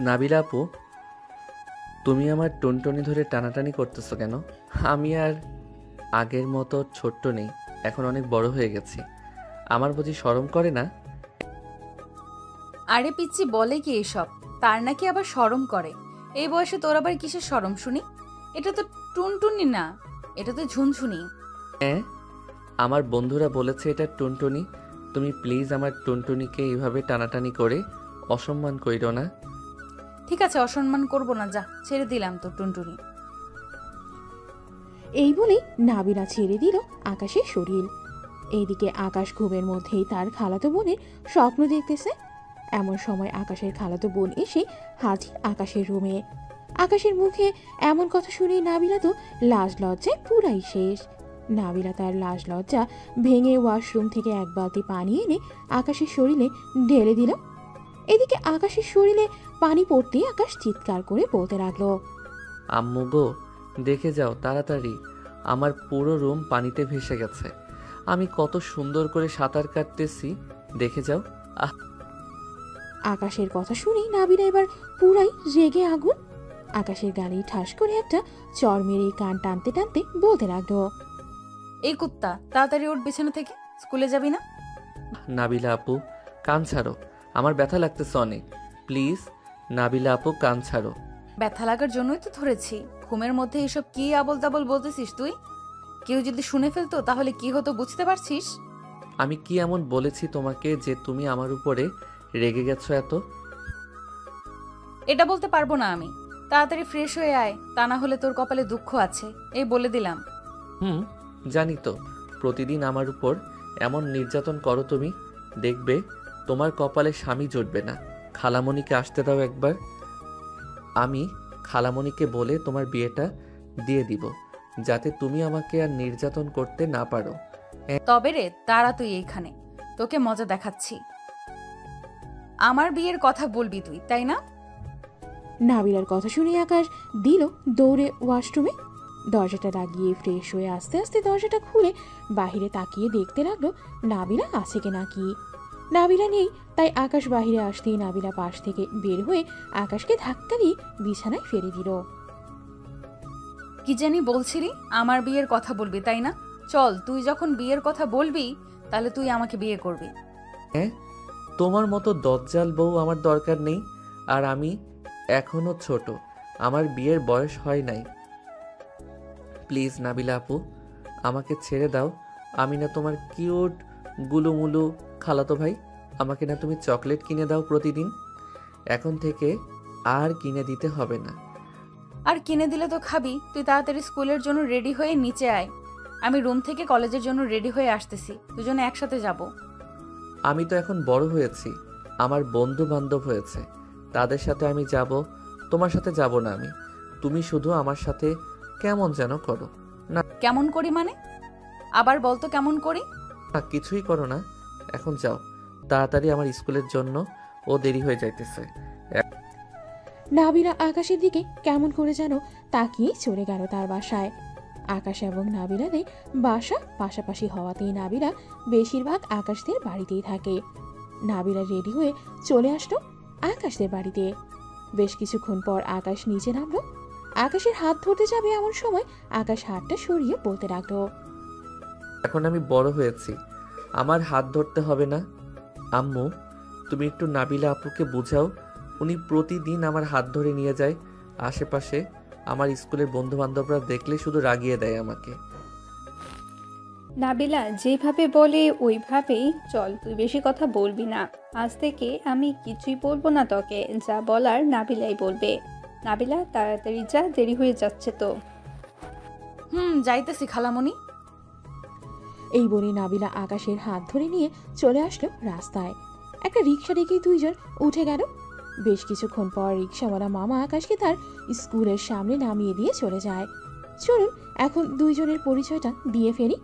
নাবিলা আপু, তুমি আমার টুনটুনি ধরে টানাটানি করতেছো কেন? আমি আর আগের মতো ছোট্ট নেই, এখন অনেক বড় হয়ে গেছি। আমার বুঝি শরম করে না? আরে পিচ্চি বলে কি এসব? তার নাকি আবার শরম করে? এই বয়সে তোর আবার কিসের শরম শুনি? এটা তো টুনটুনি না, এটা তো ঝুনঝুনি। হ্যাঁ, আমার বন্ধুরা বলেছে এটা টুনটুনি। তুমি প্লিজ আমার টুনটুনিকে এইভাবে টানাটানি করে অসম্মান কইরো না। ঠিক আছে, অসম্মান করব না, যা ছেড়ে দিলাম তোর টুনটুনি। এই বলেই নাবিলা ছেড়ে দিল আকাশের শরীর। এইদিকে আকাশ ঘুমের মধ্যেই তার খালাতো বোনের স্বপ্ন দেখতেছে। এমন সময় আকাশের খালাতো বোন এসে হাজির আকাশের রুমে। আকাশের মুখে এমন কথা শুনে নাবিলা তো লাজ লজ্জায় পুরাই শেষ। নাবিলা তার লাজ লজ্জা ভেঙে ওয়াশরুম থেকে এক বালতি পানি এনে আকাশের শরীরে ঢেলে দিল। এদিকে আকাশের শরীরে পানি পড়তেই আকাশ চিৎকার করে বলতে লাগলো, আম্মু গো, দেখে যাও তাড়াতাড়ি, আমার পুরো রুম পানিতে ভেসে গেছে। আমি কত সুন্দর করে সাঁতার কাটতেছি, দেখে যাও। আকাশের কথা শুনেই নাবিলা এবার পুরাই রেগে আগুন। আকাশের গালে ঠাস করে একটা চর মেরে কান টানতে টানতে বলতে লাগলো, এই কুত্তা, তাড়াতাড়ি ওঠ বিছানা থেকে, স্কুলে যাবি না? নাবিলা আপু, কান ছাড়ো, আমার ব্যথা লাগতেছে অনেক। প্লিজ নাবিলা আপু, কান ছাড়ো। ব্যথা লাগার জন্যই তো ধরেছি। ঘুমের মধ্যে এসব কি আবল তাবল বলতেছিস তুই? কেউ যদি শুনে ফেলতো তাহলে কি হতো বুঝতে পারছিস? আমি কি এমন বলেছি তোমাকে যে তুমি আমার উপরে রেগে গেছো এত? এটা বলতে পারবো না আমি। তাড়াতাড়ি ফ্রেশ হয়ে আয়, তা না হলে তোর কপালে দুঃখ আছে, এই বলে দিলাম। জানি তো, প্রতিদিন আমার উপর এমন নির্যাতন করো তুমি, দেখবে তোমার কপালে স্বামী জুটবে না। খালামণিকে আসতে দাও একবার, আমি খালামণিকে বলে তোমার বিয়েটা দিয়ে দিব, যাতে তুমি আমাকে আর নির্যাতন করতে না পারো। তবে রে, তারা তুই এইখানে, তোকে মজা দেখাচ্ছি। আমার বিয়ের কথা বলবি তুই, তাই না? নাবিলার কথা শুনে আকাশ দিল দৌড়ে ওয়াশরুমে। দরজাটা লাগিয়ে ফ্রেশ হয়ে আস্তে আস্তে দরজাটা খুলে বাহিরে তাকিয়ে দেখতে লাগলো নাবিলা আছে কি নাকি। নাবিলা নেই, তাই আকাশ বাহিরে আসতেই নাবিলা পাশ থেকে বের হয়ে আকাশকে ধাক্কা দিয়ে বিছানায় ফেলে দিল। কি জানি বলছিলি আমার বিয়ের কথা বলবি, তাই না? চল, তুই যখন বিয়ের কথা বলবি তাহলে তুই আমাকে বিয়ে করবি। হ্যাঁ, তোমার মতো দজ্জাল বউ আমার দরকার নেই। আর আমি এখনো ছোট, আমার বিয়ের বয়স হয় নাই। প্লিজ নাবিলা আপু, আমাকে ছেড়ে দাও। আমি না তোমার কিউট গুলুমুলু খালাতো ভাই? আমাকে না তুমি চকলেট কিনে দাও প্রতিদিন? এখন থেকে আর কিনে দিতে হবে না। আর কিনে দিলে তো খাবি। তুই তাড়াতাড়ি স্কুলের জন্য রেডি হয়ে নিচে আয়, আমি রুম থেকে কলেজের জন্য রেডি হয়ে আসতেছি, দুজনে একসাথে যাব। আমি তো এখন বড় হয়েছি, আমার বন্ধু বান্ধব হয়েছে, তাদের সাথে আমি যাব, তোমার সাথে যাব না আমি। তুমি শুধু আমার সাথে কেমন যেন করো। না কেমন করি মানে? আবার বলতো কেমন করি? না, কিছুই করো না, এখন যাও তাড়াতাড়ি, আমার স্কুলের জন্য ও দেরি হয়ে যাইতেছে। নাবিলা আকাশের দিকে কেমন করে যেন তাকিয়ে চলে গেল তার বাসায়। আকাশ এবং নাবিলাদের বাসা পাশাপাশি হওয়াতেই নাবিলা বেশিরভাগ আকাশদের বাড়িতেই থাকে। নাবিলা রেডি হয়ে চলে আসলো আকাশদের বাড়িতে। বেশ কিছুক্ষণ পর আকাশ নিচে নামলো। আকাশের হাত ধরতে যাবে এমন সময় আকাশ হাতটা সরিয়ে বলতে লাগলো, এখন আমি বড় হয়েছি, আমার হাত ধরতে হবে না। আম্মু, তুমি একটু নাবিলা আপুকে বুঝাও, উনি প্রতিদিন আমার হাত ধরে নিয়ে যায় আশেপাশে। আমার স্কুলের বন্ধু বান্ধবরা দেখলে শুধু রাগিয়ে দেয় আমাকে। নাবিলা যেভাবে বলে ওইভাবেই চল, তুই বেশি কথা বলবি না। আজ থেকে আমি কিছুই বলবো না তোকে, যা বলার নাবিলাই বলবে। নাবিলা তাড়াতাড়ি যা, দেরি হয়ে যাচ্ছে তো। যাইতেছি খালামণি। এই বলে নাবিলা আকাশের হাত ধরে নিয়ে চলে আসলো রাস্তায়। একটা রিক্সা ডেকে দুইজন উঠে গেল। বেশ কিছুক্ষণ পর রিক্সাওয়ালা মামা আকাশকে তার স্কুলের সামনে নামিয়ে দিয়ে চলে যায়। চলুন এখন দুইজনের পরিচয়টা দিয়ে ফেলি।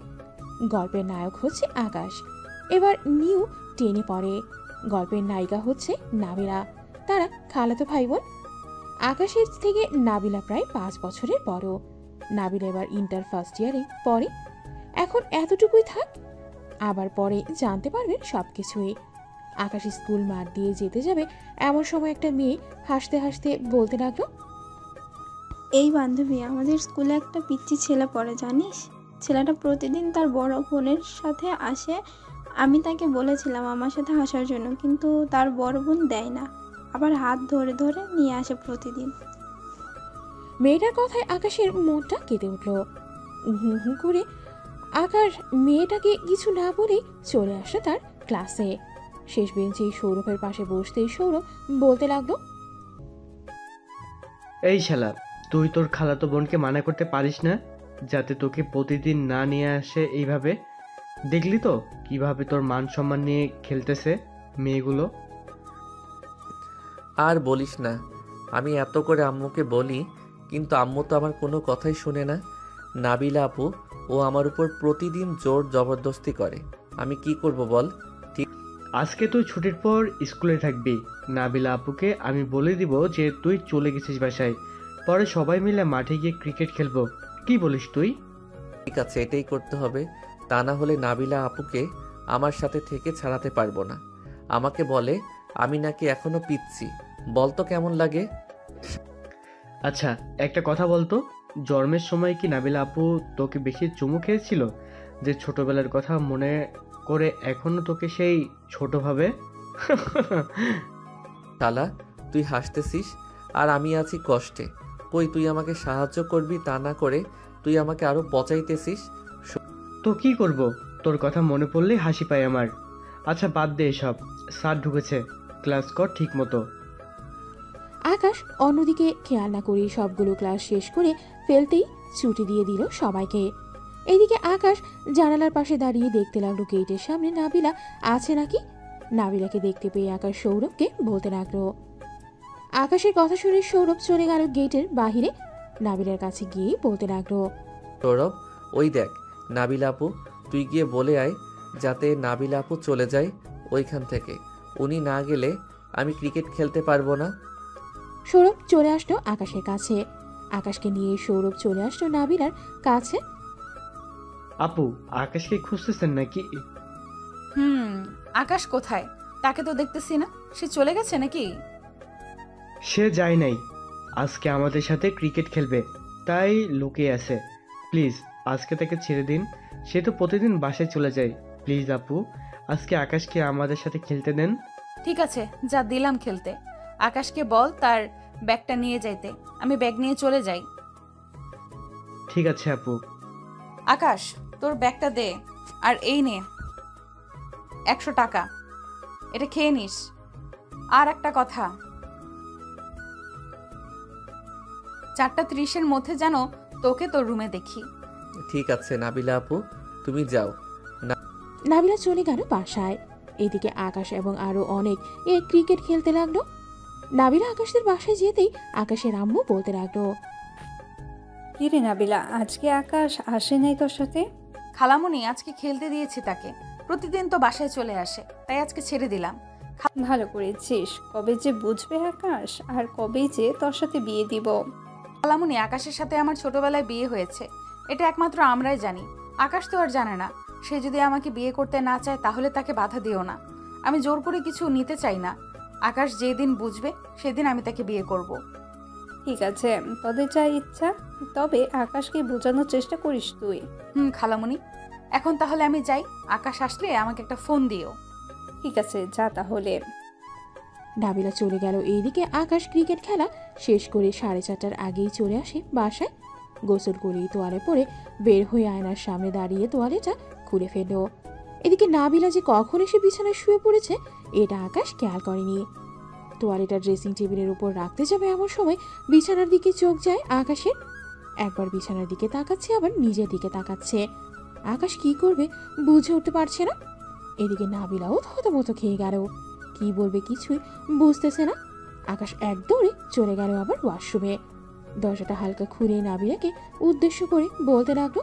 গল্পের নায়ক হচ্ছে আকাশ, এবার নিউ টেনে পড়ে। গল্পের নায়িকা হচ্ছে নাবিলা, তারা খালাতো ভাই বোন। আকাশের থেকে নাবিলা প্রায় 5 বছরের বড়। নাবিলা এবার ইন্টার ফার্স্ট ইয়ারে পড়ে। এখন এতটুকুই থাক, আবার পরে জানতে পারবেন সবকিছুই। আকাশ স্কুল মাঠ দিয়ে যেতে যাবে এমন সময় একটা মেয়ে হাসতে হাসতে বলতে লাগলো, এই বান্ধবী, আমাদের স্কুলে একটা পিচ্চি ছেলে পড়ে জানিস? ছেলেটা প্রতিদিন তার বড় বোনের সাথে আসে। আমি তাকে বলেছিলাম আমার সাথে আসার জন্য, কিন্তু তার বড় বোন দেয় না, আবার হাত ধরে ধরে নিয়ে আসে প্রতিদিন। মেয়েটার কথায় আকাশের মনটা কেঁদে উঠল। হুম হুম করে আকাশ মেয়েটাকে কিছু না বলেই চলে আসলো তার ক্লাসে। শেষ বেঞ্চে সৌরভের পাশে বসতেই সৌরভ বলতে লাগলো, এই শালা, তুই তোর খালাতো বোনকে মানা করতে পারিস না যাতে তোকে প্রতিদিন না নিয়ে আসে এইভাবে? দেখলি তো কিভাবে তোর মান সম্মান নিয়ে খেলতেছে মেয়েগুলো। আর বলিস না, আমি এত করে আম্মুকে বলি, কিন্তু আম্মু তো আমার কোনো কথাই শুনে না। নাবিলা আপু ও আমার উপর প্রতিদিন জোর জবরদস্তি করে। আমি কি করব বল? আজকে তুই ছুটির পর স্কুলে থাকবি। নাবিলা আপুকে আমি বলে দিব যে তুই চলে গেছিস বাসায়, পরে সবাই মিলে মাঠে গিয়ে ক্রিকেট খেলবো। কি বলিস তুই? ঠিক আছে, এটাই করতে হবে। তা না হলে নাবিলা আপুকে আমার সাথে থেকে ছাড়াতে পারবো না। আমাকে বলে আমি নাকি এখনো পিচ্ছি। বলতো কেমন লাগে? আচ্ছা, একটা কথা বলতো, জন্মের সময় কি নাবিলা আপু তোকে বেশি চুমু খেয়েছিল যে ছোটবেলার কথা মনে করে এখনো তোকে সেই ছোট ভাবে? শালা, তুই হাসতেছিস আর আমি আছি কষ্টে। কই তুই আমাকে সাহায্য করবি, তা না করে তুই আমাকে আরো পচাইতেছিস। তো কি করব, তোর কথা মনে পড়লেই হাসি পায় আমার। আচ্ছা বাদ দে এসব, স্যার ঢুকেছে, ক্লাস কর ঠিক মতো। আকাশ অন্যদিকে খেয়াল না করে সবগুলো ক্লাস শেষ করে ফেলতেই ছুটি দিয়ে দিল সবাইকে। এদিকে আকাশ জানালার পাশে দাঁড়িয়ে দেখতে লাগলো গেটের সামনে নাবিলা আছে নাকি। নাবিলাকে দেখতে পেয়ে আকাশ সৌরভকে বলতে লাগলো। আকাশের কথা শুনে সৌরভ চলে গেল গেটের বাহিরে। নাবিলার কাছে গিয়ে বলতে লাগলো, সৌরভ, ওই দেখ নাবিলা আপু, তুই গিয়ে বলে আয় যাতে নাবিলা আপু চলে যায় ওইখান থেকে। উনি না গেলে আমি ক্রিকেট খেলতে পারবো না। সৌরভ চলে আসলো আকাশের কাছে। আকাশকে নিয়ে সৌরভ চলে আসলো নাবিলার কাছে। আপু, আকাশকে খুঁজতেছেন নাকি? আকাশ কোথায়? তাকে তো দেখতেছি না। সে চলে গেছে নাকি? সে যায় নাই, আজকে আমাদের সাথে ক্রিকেট খেলবে, তাই লুকিয়ে আছে। প্লিজ আজকে তাকে ছেড়ে দিন, সে তো প্রতিদিন বাসায় চলে যায়। প্লিজ আপু, আজকে আকাশকে আমাদের সাথে খেলতে দেন। ঠিক আছে, যা দিলাম খেলতে। আকাশকে বল তার ব্যাগটা নিয়ে যাইতে। আমি ব্যাগ নিয়ে চলে যাই। ঠিক আছে আপু। আকাশ, তোর ব্যাগটা দে। আর এই নে 100 টাকা, এটা খেয়ে নিস। আর একটা কথা, 4:30-এর মধ্যে যেন তোকে তোর রুমে দেখি। ঠিক আছে নাবিলা আপু, তুমি যাও। নাবিলা চলে গেল বাসায়। এদিকে আকাশ এবং আরো অনেক ক্রিকেট খেলতে লাগলো। নাবিলা আকাশের বাসায় যেতেই আকাশের আম্মু বলতে লাগলো, কিরে নাবিলা, আজকে আকাশ আসে নাই তোর সাথে? খালামুনি, আজকে খেলতে দিয়েছি তাকে। প্রতিদিন তো বাসায় চলে আসে, তাই আজকে ছেড়ে দিলাম। ভালো করেছিস। কবে যে বুঝবে আকাশ, আর কবেই যে তোর সাথে বিয়ে দিব। খালামুনি, আকাশের সাথে আমার ছোটবেলায় বিয়ে হয়েছে, এটা একমাত্র আমরাই জানি। আকাশ তো আর জানে না। সে যদি আমাকে বিয়ে করতে না চায় তাহলে তাকে বাধা দিও না। আমি জোর করে কিছু নিতে চাই না। আকাশ যেদিন বুঝবে সেদিন আমি তাকে বিয়ে করব। ঠিক আছে, তোদের যা ইচ্ছা, তবে আকাশকে বোঝানোর চেষ্টা করিস তুই। খালামুনি, এখন তাহলে আমি যাই। আকাশ আসলে আমাকে একটা ফোন দিও। ঠিক আছে, যা তাহলে। নাবিলা চলে গেল। এইদিকে আকাশ ক্রিকেট খেলা শেষ করে 4:30টার আগেই চলে আসে বাসায়। গোসল করে তোয়ালে পরে বের হয়ে আয়নার সামনে দাঁড়িয়ে তোয়ালেটা খুলে ফেলল। এদিকে নাবিলা যে কখন এসে বিছানায় শুয়ে পড়েছে এটা আকাশ খেয়াল করেনি। তোয়ালেটা ড্রেসিং টেবিলের উপর রাখতে যাবে এমন সময় বিছানার দিকে চোখ যায় আকাশের। একবার বিছানার দিকে তাকাচ্ছে, আবার নিজের দিকে তাকাচ্ছে। আকাশ কি করবে বুঝে উঠতে পারছে না। এদিকে নাবিলাও থতমত খেয়ে গেল, কি বলবে কিছুই বুঝতেছে না। আকাশ এক দৌড়ে চলে গেল আবার ওয়াশরুমে। দরজাটা হালকা খুলে নাবিলাকে উদ্দেশ্য করে বলতে লাগলো,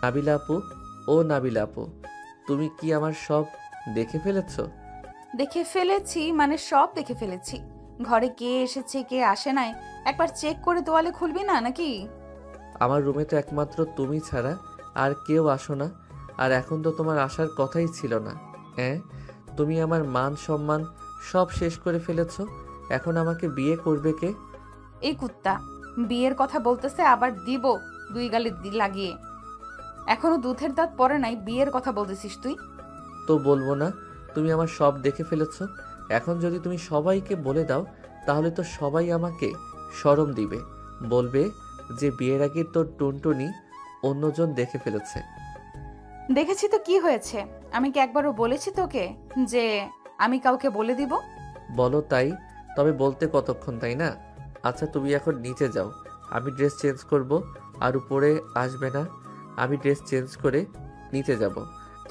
নাবিলা আপু, ও নাবিলা আপু, তুমি কি আমার সব দেখে ফেলেছো? দেখে ফেলেছি মানে সব দেখে ফেলেছি। ঘরে কে এসেছে কে আসে নাই একবার চেক করে তোয়ালে খুলবি না নাকি? আমার রুমে তো একমাত্র তুমি ছাড়া আর কেউ আসো না। আর এখন তো তোমার আসার কথাই ছিল না। হ্যাঁ, তুমি আমার মান সম্মান সব শেষ করে ফেলেছো। এখন আমাকে বিয়ে করবে কে? এই কুত্তা বিয়ের কথা বলতেছে, আবার দিব দুই গালে লাগিয়ে। এখনো দুধের দাঁত পড়ে নাই, বিয়ের কথা বলতেছিস তুই? তো বলবো না? তুমি আমার সব দেখে ফেলেছো। এখন যদি তুমি সবাইকে বলে দাও তাহলে তো সবাই আমাকে শরম দিবে, বলবে যে বিয়ের আগে তোর টুনটুনি অন্যজন দেখে ফেলেছে। দেখেছি তো কি হয়েছে? আমি কি একবারও বলেছি তোকে যে আমি কাউকে বলে দিব? বলো তাই, তবে বলতে কতক্ষণ, তাই না? আচ্ছা তুমি এখন নিচে যাও, আমি ড্রেস চেঞ্জ করব। আর উপরে আসবে না, আমি ড্রেস চেঞ্জ করে নিচে যাব।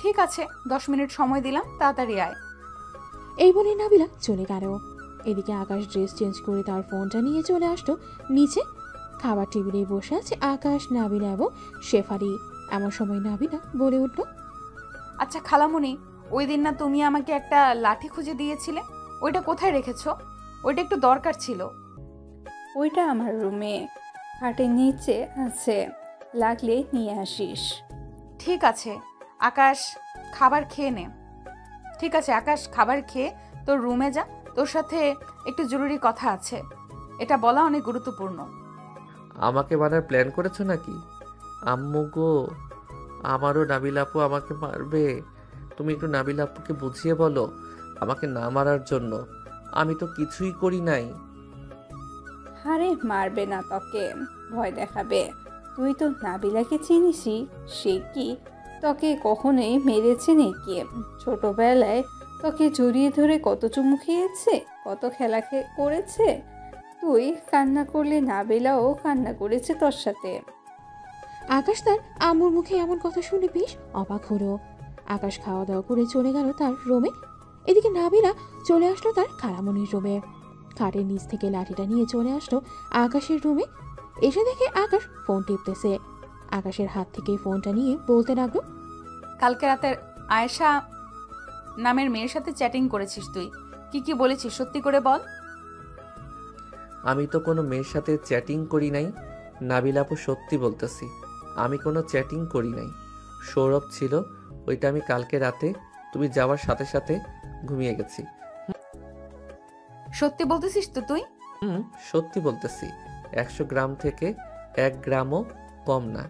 ঠিক আছে, 10 মিনিট সময় দিলাম, তাড়াতাড়ি আয়। এই বলে নাবিলা চলে গেল। এদিকে আকাশ ড্রেস চেঞ্জ করে তার ফোনটা নিয়ে চলে আসলো নিচে। খাবার টেবিলে বসে আছে আকাশ, নাবিলা এবং শেফালি। এমন সময় নাবিলা বলে উঠল, আচ্ছা খালামণি, ওই দিন না তুমি আমাকে একটা লাঠি খুঁজে দিয়েছিলে, ওইটা কোথায় রেখেছো? ওইটা একটু দরকার ছিল। ওইটা আমার রুমে খাটের নিচে আছে, লাগলে নিয়ে আসিস। ঠিক আছে আকাশ, খাবার খেয়ে নে। ঠিক আছে আকাশ, খাবার খেয়ে তোর রুমে যা, তোর সাথে একটু জরুরি কথা আছে, এটা বলা অনেক গুরুত্বপূর্ণ। আমাকে মারার প্ল্যান করেছো নাকি? আম্মু গো, আমারও নাবিলা আপু আমাকে মারবে। তুমি একটু নাবিলা আপুকে বুঝিয়ে বলো আমাকে না মারার জন্য। আমি তো কিছুই করি নাই। আরে মারবে না তোকে, ভয় দেখাবে। তুই তো নাবিলাকে চিনিসই, সে কি তোকে কখনোই মেরেছে নাকি? ছোটবেলায় তোকে জড়িয়ে ধরে কত চুমু খেয়েছে, কত খেলা করেছে। তুই কান্না করলে নাবিলাও কান্না করেছে তোর সাথে। আকাশ তার আম্মুর মুখে এমন কথা শুনে বেশ অবাক হলো। আকাশ খাওয়া দাওয়া করে চলে গেল তার রুমে। এদিকে নাবিলা চলে আসলো তার খালামণির রুমে। খাটের নিচ থেকে লাঠিটা নিয়ে চলে আসলো আকাশের রুমে। এসে দেখে আকাশ ফোন টিপতেছে। আকাশের হাত থেকে ফোনটা নিয়ে বলতে লাগলো, কালকে রাতে আয়েশা নামের মেয়ের সাথে চ্যাটিং করেছিস তুই, কি কি বলেছিস সত্যি করে বল। আমি তো কোনো মেয়ের সাথে চ্যাটিং করি নাই। নাবিলা আপু সত্যি বলতেছি, আমি কোনো চ্যাটিং করি নাই। সৌরভ ছিল, ওইটা আমি কালকে রাতে তুমি যাওয়ার সাথে সাথে ঘুমিয়ে গেছি। সত্যি বলতেছিস তো তুই? সত্যি বলতেছি, 100 গ্রাম থেকে 1 গ্রামও কম না।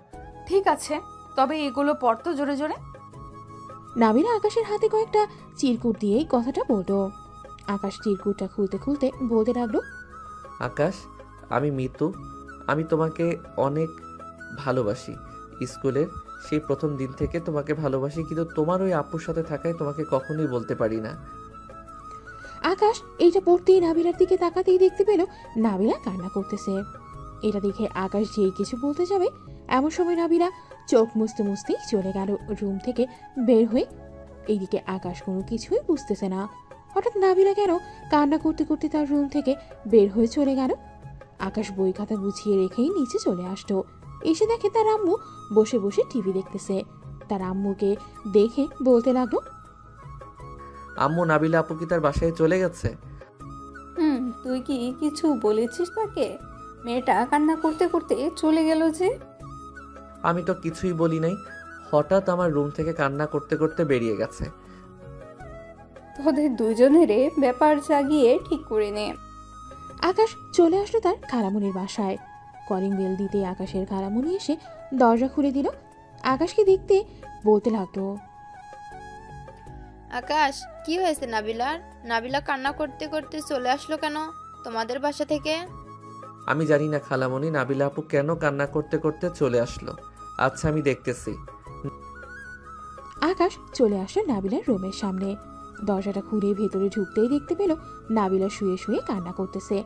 ঠিক আছে, তবে এগুলো পড়তো জোরে জোরে। নাবিলা আকাশের হাতে কয়েকটা চিরকুট দিয়েই কথাটা বলল। আকাশ চিরকুটটা খুলতে খুলতে বলতে লাগলো, আকাশ, আমি মিতু, আমি তোমাকে অনেক ভালোবাসি। স্কুলের সেই প্রথম দিন থেকে তোমাকে ভালোবাসি, কিন্তু তোমার ওই আপুর সাথে থাকায় তোমাকে কখনোই বলতে পারি না। আকাশ এইটা পড়তেই নাবিলার দিকে তাকাতেই দেখতে পেল নাবিলা কান্না করতেছে। এটা দেখে আকাশ যেই কিছু বলতে যাবে, এমন সময় নাবিলা চোখ মুছতে মুছতেই চলে গেল রুম থেকে বের হয়ে। এইদিকে আকাশ কোনো কিছুই বুঝতেছে না, হঠাৎ নাবিলা কেন কান্না করতে করতে তার রুম থেকে বের হয়ে চলে গেল। আকাশ বই খাতা গুছিয়ে রেখেই নিচে চলে আসতো। এসে দেখে তার আম্মু বসে বসে টিভি দেখতেছে। তার আম্মুকে দেখে বলতে লাগলো, আম্মু, নাবিলা আপু কি তার বাসায় চলে গেছে? তুই কি কিছু বলেছিস তাকে? মেয়েটা কান্না করতে করতে চলে গেল যে। আমি তো কিছুই বলি নাই, হঠাৎ আমার রুম থেকে কান্না করতে করতে বেরিয়ে গেছে। তোদের দুজনেরে ব্যাপার জাগিয়ে ঠিক করে নে। আকাশ চলে আসলো তার খালামুনির বাসায়। কলিং বেল দিতে আকাশের খালামুনি এসে দরজা খুলে দিল। আকাশকে দেখতে বলতে লাগলো, আকাশ, কি হয়েছে নাবিলার? নাবিলা কান্না করতে করতে চলে আসলো কেন তোমাদের বাসা থেকে? আমি জানি না খালামণি, নাবিলা আপু কেন কান্না করতে করতে চলে আসলো। আচ্ছা আমি দেখতেছি। আকাশ চলে আসলো নাবিলার রুমের সামনে। দরজাটা খুলে ভেতরে ঢুকতেই দেখতে পেল নাবিলা শুয়ে শুয়ে কান্না করতেছে।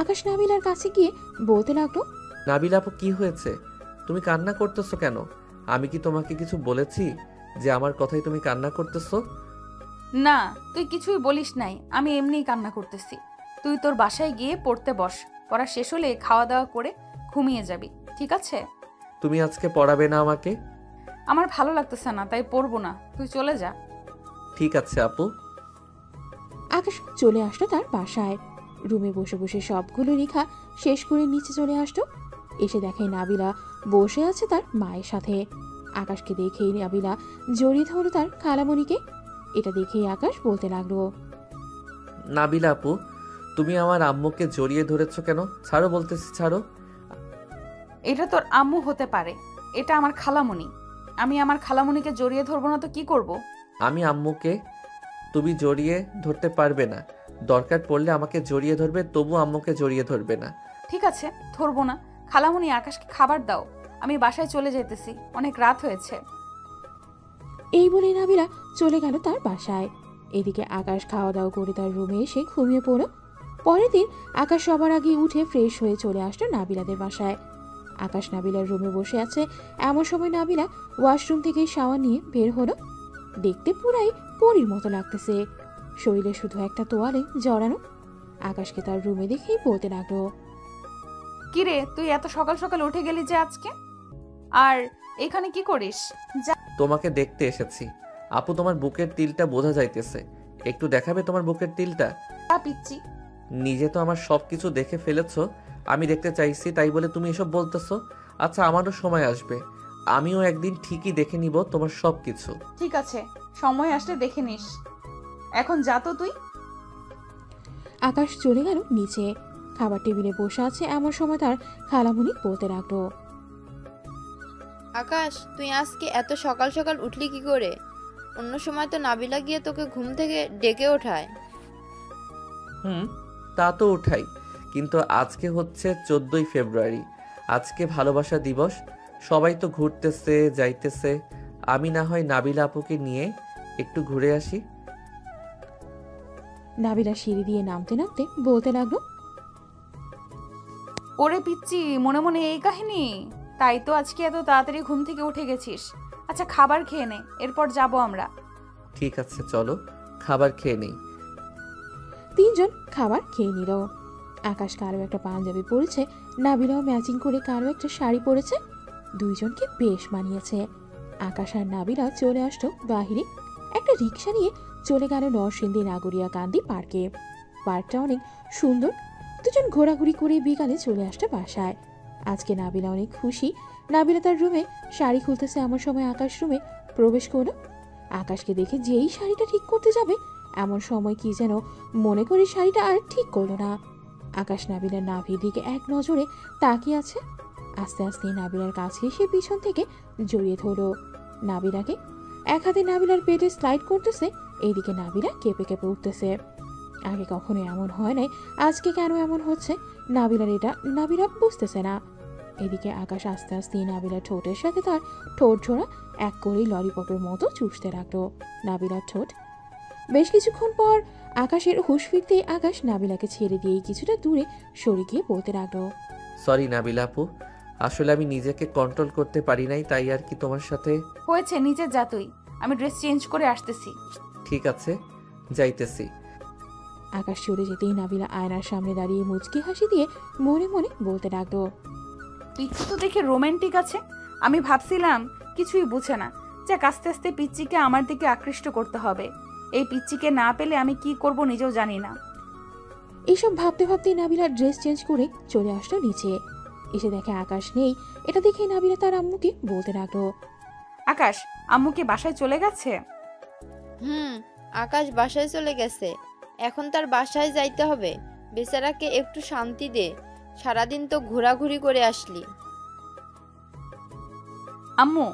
আকাশ নাবিলার কাছে গিয়ে বলতে লাগলো, নাবিলা আপু কি হয়েছে? তুমি কান্না করতেছো কেন? আমি কি তোমাকে কিছু বলেছি যে আমার কথাই তুমি কান্না করতেছো? না, তুই কিছুই বলিস নাই, আমি এমনিই কান্না করতেছি। তুই তোর বাসায় গিয়ে পড়তে বস, পড়া শেষ হলে খাওয়া দাওয়া করে ঘুমিয়ে যাবি, ঠিক আছে? তুমি আজকে পড়াবে না আমাকে? আমার ভালো লাগতেছে না, তাই পড়বো না, তুই চলে যা। ঠিক আছে আপু। আকাশ চলে আসলো তার বাসায়। রুমে বসে বসে সবগুলো লেখা শেষ করে নিচে চলে আসলো। এসে দেখে নাবিলা বসে আছে তার মায়ের সাথে। আকাশকে দেখেই নাবিলা জড়িয়ে ধরল তার খালামণিকে। এটা দেখেই আকাশ বলতে লাগলো, নাবিলা আপু, তুমি আমার আম্মুকে জড়িয়ে ধরেছো কেন? ছাড়ো বলতেছি, ছাড়ো। এটা তোর আম্মু হতে পারে, এটা আমার খালামণি। আমি আমার খালামণিকে জড়িয়ে ধরবো না তো কি করব? আমি আম্মুকে তুমি জড়িয়ে ধরতে পারবে না। দরকার পড়লে আমাকে জড়িয়ে ধরবে, তবু আম্মুকে জড়িয়ে ধরবে না। ঠিক আছে, ধরবো না। খালামণি, আকাশকে খাবার দাও, আমি বাসায় চলে যেতেছি, অনেক রাত হয়েছে। এই বলে নাবিলা চলে গেল তার বাসায়। এদিকে আকাশ খাওয়া দাওয়া করে তার রুমে এসে ঘুমিয়ে পড়ল। পরের দিন আকাশ সবার আগে উঠে ফ্রেশ হয়ে চলে আসলো নাবিলাদের বাসায়। আকাশ নাবিলার রুমে বসে আছে, এমন সময় নাবিলা ওয়াশরুম থেকে শাওয়ার নিয়ে বের হলো। দেখতে পুরাই পরীর মতো লাগতেছে, শরীরে শুধু একটা তোয়ালে জড়ানো। আকাশকে তার রুমে দেখেই বলতে লাগলো, কিরে, তুই এত সকাল সকাল উঠে গেলি যে আজকে? আর এখানে কি করিস? যা। তোমাকে দেখতে এসেছি। আপু, তোমার বুকের তিলটা বোঝা যাইতেছে, একটু দেখাবে তোমার বুকের তিলটা? পিচ্ছি। নিজে তো আমার সব কিছু দেখে ফেলেছো, আমি দেখতে চাইছি তাই বলে তুমি এসব বলতেছো? আচ্ছা, আমারও সময় আসবে, আমিও একদিন ঠিকই দেখে নিব তোমার সব কিছু। ঠিক আছে, সময় আসলে দেখে নিস। এখন যা তো তুই। আকাশ চলে গেল নিচে। খাবার টেবিলে বসে আছে, এমন সময় তার খালামণি বলতে লাগলো, আকাশ, তুই আজকে এত সকাল সকাল উঠলি কি করে? অন্য সময় তো নাবিলা গিয়ে তোকে ঘুম থেকে ডেকে ওঠায়। তা তো উঠাই, কিন্তু আজকে হচ্ছে 14ই ফেব্রুয়ারি, আজকে ভালোবাসা দিবস। সবাই তো ঘুরতেছে যাইতেছে, আমি না হয় নাবিলা আপুকে নিয়ে একটু ঘুরে আসি। নাবিলা সিঁড়ি দিয়ে নামতে নামতে বলতে লাগলো, ওরে পিচ্ছি, মনে মনে এই কাহিনী? তাই তো আজকে এত তাড়াতাড়ি ঘুম থেকে উঠে গেছিস। আচ্ছা, খাবার খেয়ে নে, এরপর যাব আমরা। ঠিক আছে, চলো খাবার খেয়ে নেই। তিনজন খাবার খেয়ে নিল। আকাশ কারো একটা পাঞ্জাবি পরেছে, নাবিলাও ম্যাচিং করে কারো একটা শাড়ি পরেছে। দুইজনকে বেশ মানিয়েছে। আকাশ আর নাবিলা চলে আসলো বাহিরে। একটা রিক্সা নিয়ে চলে গেল নরসিংদী নাগরিয়া কান্দি পার্কে। পার্কটা অনেক সুন্দর। দুজন ঘোরাঘুরি করে বিকালে চলে আসলো বাসায়। আজকে নাবিলা অনেক খুশি। নাবিলা তার রুমে শাড়ি খুলতেছে, এমন সময় আকাশ রুমে প্রবেশ করলো। আকাশকে দেখে যেই শাড়িটা ঠিক করতে যাবে, এমন সময় কি যেন মনে করে শাড়িটা আর ঠিক করলো না। আকাশ নাবিলার নাভির দিকে এক নজরে তাকিয়ে আছে। আস্তে আস্তে নাবিলার কাছে এসে পিছন থেকে জড়িয়ে ধরলো নাবিলাকে। এক হাতে নাবিলার পেটে স্লাইড করতেছে, এইদিকে নাবিলা কেঁপে কেঁপে উঠতেছে। আগে কখনো এমন হয় নাই, আজকে কেন এমন হচ্ছে নাবিলার এটা নাবিলা বুঝতেছে না। এদিকে আকাশ আস্তে আস্তে নাবিলার ঠোঁটের সাথে তার ঠোঁট জোড়া এক করেই ললিপপের মতো চুষতে লাগলো নাবিলার ঠোঁট। বেশ কিছুক্ষণ পর আকাশের হুঁশ ফিরতেই আকাশ নাবিলাকে ছেড়ে দিয়ে কিছুটা দূরে সরে গিয়ে বলতে লাগলো, সরি নাবিলা আপু, আসলে আমি নিজেকে কন্ট্রোল করতে পারি নাই, তাই আর কি তোমার সাথে। হয়েছে, নিচে যা তুই, আমি ড্রেস চেঞ্জ করে আসতেছি। ঠিক আছে, যাইতেছি। আকাশ চলে যেতেই নাবিলা আয়নার সামনে দাঁড়িয়ে মুচকি হাসি দিয়ে মনে মনে বলতে লাগলো, পিচ্ছি তো দেখে রোমান্টিক আছে, আমি ভাবছিলাম কিছুই বুঝে না। যাক, আস্তে আস্তে পিচ্চিকে আমার দিকে আকৃষ্ট করতে হবে। এই পিচ্চিকে না পেলে আমি কি করব নিজেও জানি না। এইসব ভাবতে ভাবতে নাবিলা ড্রেস চেঞ্জ করে চলে আসলো নিচে। এসে দেখে আকাশ নেই। এটা দেখে নাবিলা তার আম্মুকে বলতে লাগলো, আকাশ, আম্মু কি বাসায় চলে গেছে? আকাশ বাসায় চলে গেছে, এখন তার বাসায় যাইতে হবে। বেচারাকে একটু শান্তি দে, সারাদিন তো ঘোরাঘুরি করে আসলি। আম্মু,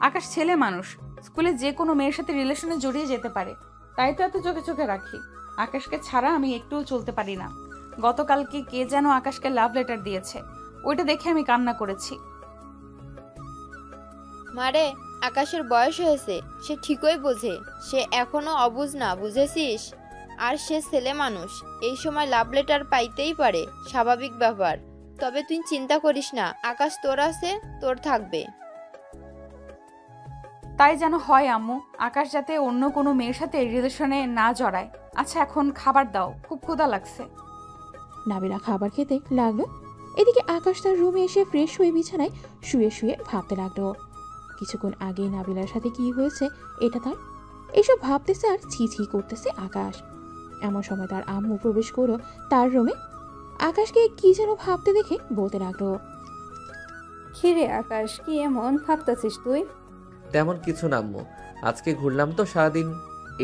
আকাশ ছেলে মানুষ, স্কুলে যে কোনো মেয়ের সাথে রিলেশনে জড়িয়ে যেতে পারে, তাই তো এত চোখে চোখে রাখি। আকাশকে ছাড়া আমি একটুও চলতে পারি না। গতকালকে কে যেন আকাশকে লাভ লেটার দিয়েছে, ওইটা দেখে আমি কান্না করেছি। মারে, আকাশের বয়স হয়েছে, সে ঠিকই বোঝে, সে এখনো অবুঝ না, বুঝেছিস? আর সে ছেলে মানুষ, এই সময় লাভ লেটার পাইতেই পারে, স্বাভাবিক ব্যাপার। তবে তুই চিন্তা করিস না, আকাশ তোর আছে, তোর থাকবে। তাই যেন হয় আম্মু, আকাশ যাতে অন্য কোনো মেয়ের সাথে রিলেশনে না জড়ায়। আচ্ছা, এখন খাবার দাও, খুব ক্ষুধা লাগছে। নাবিলা খাবার খেতে লাগলো। এদিকে আকাশ তার রুমে এসে ফ্রেশ হয়ে বিছানায় শুয়ে শুয়ে ভাবতে লাগলো কিছুক্ষণ আগে নাবিলার সাথে কি হয়েছে এটা তার। এইসব ভাবতেছে আর ছি ছি করতেছে আকাশ। এমন সময় তার আম্মু প্রবেশ করলো তার রুমে। আকাশকে কি যেন ভাবতে দেখে বলতে লাগলো, খিরে আকাশ, কি এমন ভাবতেছিস তুই? তেমন কিছু না আম্মু, আজকে ঘুরলাম তো সারাদিন,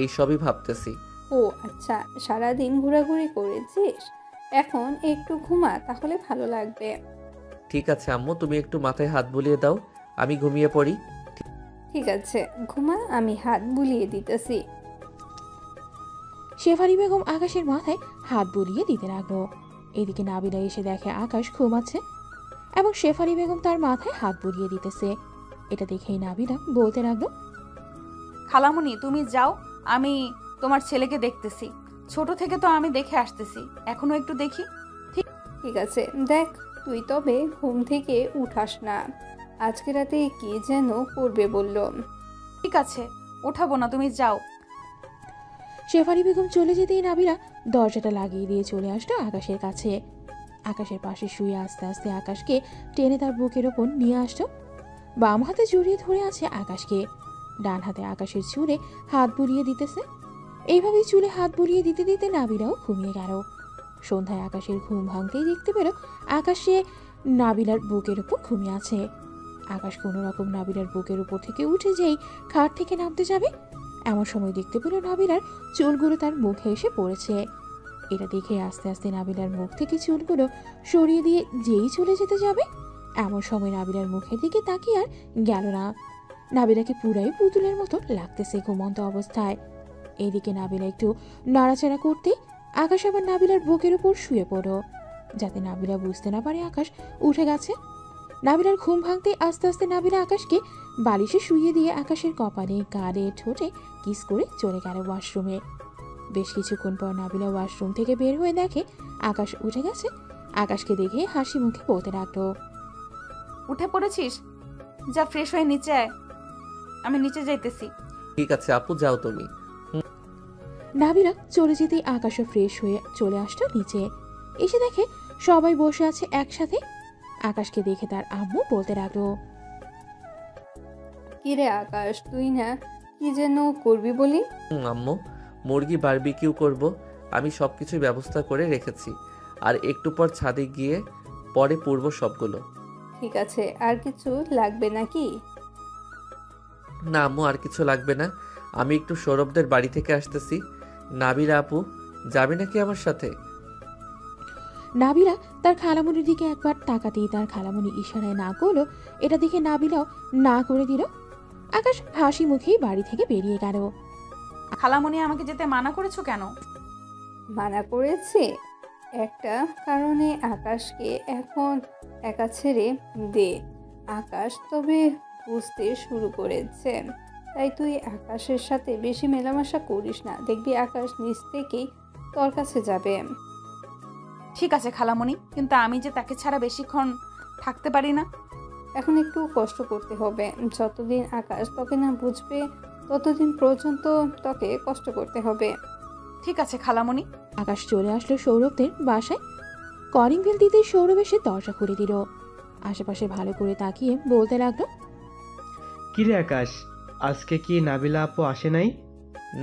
এইসবই ভাবতেছি। ও আচ্ছা, সারাদিন ঘোরাঘুরি করেছিস, এখন একটু ঘুমা, তাহলে ভালো লাগবে। ঠিক আছে আম্মু, তুমি একটু মাথায় হাত বুলিয়ে দাও, আমি ঘুমিয়ে পড়ি। ঠিক আছে, ঘুমা, আমি হাত বুলিয়ে দিতেছি। শেফালি বেগম আকাশের মাথায় হাত বুলিয়ে দিতে লাগলো। এদিকে নাবিলা এসে দেখে আকাশ ঘুমাচ্ছে এবং শেফালি বেগম তার মাথায় হাত বুলিয়ে দিতেছে। এটা দেখেই নাবিলা বলতে লাগলো, খালামণি তুমি যাও, আমি তোমার ছেলেকে দেখতেছি। ছোট থেকে তো আমি দেখে আসতেছি, এখনো একটু দেখি। ঠিক আছে, দেখ, তুই তবে ঘুম থেকে উঠাস না। আজকে রাতে কি যেন করবে বলল। ঠিক আছে, ওঠাবো না, তুমি যাও। শেফালি বেগম চলে যেতেই নাবিলা দরজাটা লাগিয়ে দিয়ে চলে আসলো আকাশের কাছে। আকাশের পাশে শুয়ে আস্তে আস্তে আকাশকে টেনে তার বুকের ওপর নিয়ে আসলো। বাম হাতে জড়িয়ে ধরে আছে আকাশকে, ডান হাতে আকাশের চুলে হাত বুলিয়ে দিতেছে। এইভাবেই চুলে হাত বুলিয়ে দিতে দিতে নাবিলাও ঘুমিয়ে গেল। সন্ধ্যায় আকাশের ঘুম ভাঙতেই দেখতে পেল আকাশে নাবিলার বুকের উপর ঘুমিয়ে আছে। আকাশ কোনো রকম নাবিলার বুকের উপর থেকে উঠে যেই খাট থেকে নামতে যাবে, এমন সময় দেখতে পেল নাবিলার চুলগুলো তার মুখে এসে পড়েছে। এটা দেখে আস্তে আস্তে নাবিলার মুখ থেকে চুলগুলো সরিয়ে দিয়ে যেই চলে যেতে যাবে, এমন সময় নাবিলার মুখের দিকে তাকিয়ে আর গেল না। নাবিলাকে পুরাই পুতুলের মতো লাগতেছে ঘুমন্ত অবস্থায়। এইদিকে নাবিলা একটু নাড়াচাড়া করতে আকাশ আবার নাবিলার বুকের উপর শুয়ে পড়ল, যাতে নাবিলা বুঝতে না পারে আকাশ উঠে গেছে। নাবিলার ঘুম ভাঙতে আস্তে আস্তে নাবিলা আকাশকে বালিশে শুইয়ে দিয়ে আকাশের কপালে, গালে, ঠোঁটে কিস করে চলে গেল ওয়াশরুমে। বেশ কিছুক্ষণ পর নাবিলা ওয়াশরুম থেকে বের হয়ে দেখে আকাশ উঠে গেছে। আকাশকে দেখে হাসি মুখে বলতে লাগলো, উঠে পড়েছিস? যা ফ্রেশ হয়ে নিচে আয়, আমি নিচে যাইতেছি। ঠিক আছে আপু, যাও তুমি। নাবিলা চলে যেতেই আকাশও ফ্রেশ হয়ে চলে আসলো নিচে। এসে দেখে সবাই বসে আছে একসাথে। আকাশকে দেখে তার আম্মু বলতে লাগলো, কিরে আকাশ, তুই না কি যেন করবি বলি? আম্মু, মুরগি বারবিকিউ করব, আমি সব কিছুর ব্যবস্থা করে রেখেছি। আর একটু পর ছাদে গিয়ে পরে পূর্ব সবগুলো। ঠিক আছে, আর কিছু লাগবে নাকি? না আম্মু, আর কিছু লাগবে না। আমি একটু সৌরভদের বাড়ি থেকে আসতেছি। নাবিলা আপু যাবে নাকি আমার সাথে? নাবিলা তার খালামুনির দিকে একবার তাকাতেই তার খালামুনি ইশারায় না করলো। এটা দেখে নাবিলাও না করে দিল। আকাশ হাসি মুখেই বাড়ি থেকে বেরিয়ে গেল। খালামণি আমাকে যেতে মানা করেছো কেন? মানা করেছে একটা কারণে, আকাশকে এখন একা ছেড়ে দে। আকাশ তবে বুঝতে শুরু করেছে, তাই তুই আকাশের সাথে বেশি মেলামেশা করিস না, দেখবি আকাশ নিজ থেকেই তোর কাছে যাবে। ঠিক আছে খালামণি, কিন্তু আমি যে তাকে ছাড়া বেশিক্ষণ থাকতে পারি না। এখন একটু কষ্ট করতে হবে, যতদিন আকাশ তোকে না বুঝবে ততদিন পর্যন্ত তোকে কষ্ট করতে হবে। ঠিক আছে খালামণি। আকাশ চলে আসলো সৌরভদের বাসায়। কলিং বেল দিতেই সৌরভ এসে দরজা খুলে দিল। আশেপাশে ভালো করে তাকিয়ে বলতে লাগলো, কিরে আকাশ, আজকে কি নাবিলা আপু আসে নাই?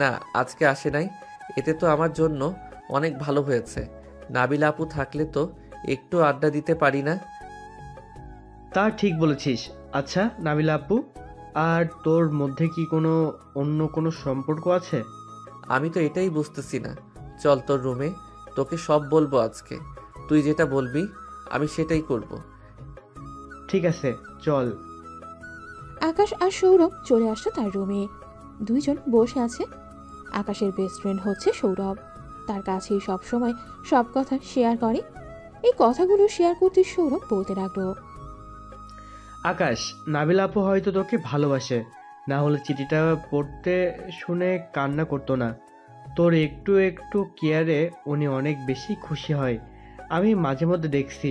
না, আজকে আসে নাই। এতে তো আমার জন্য অনেক ভালো হয়েছে। নাবিলা আপু থাকলে তো একটু আড্ডা দিতে পারি না। তা ঠিক বলেছিস। আচ্ছা নাবিলা আপু, আর তোর মধ্যে কি অন্য কোনো সম্পর্ক আছে? আমি তো এটাই বুঝতেছি না। চল তোর রুমে, তোকে সব বলবো আজকে। তুই যেটা বলবি আমি সেটাই করব। ঠিক আছে চল। আকাশ আর সৌরভ চলে আসলো তার রুমে। দুইজন বসে আছে। আকাশের বেস্ট ফ্রেন্ড হচ্ছে সৌরভ। তার কাছেই সবসময় সব কথা শেয়ার করে। এই কথাগুলো শেয়ার করতে সৌরভ বলতে লাগলো, আকাশ, নাবিলা আপু হয়তো তোকে ভালোবাসে, না হলে চিঠিটা পড়তে শুনে কান্না করতো না। তোর একটু একটু কেয়ারে উনি অনেক বেশি খুশি হয়, আমি মাঝে মধ্যে দেখছি।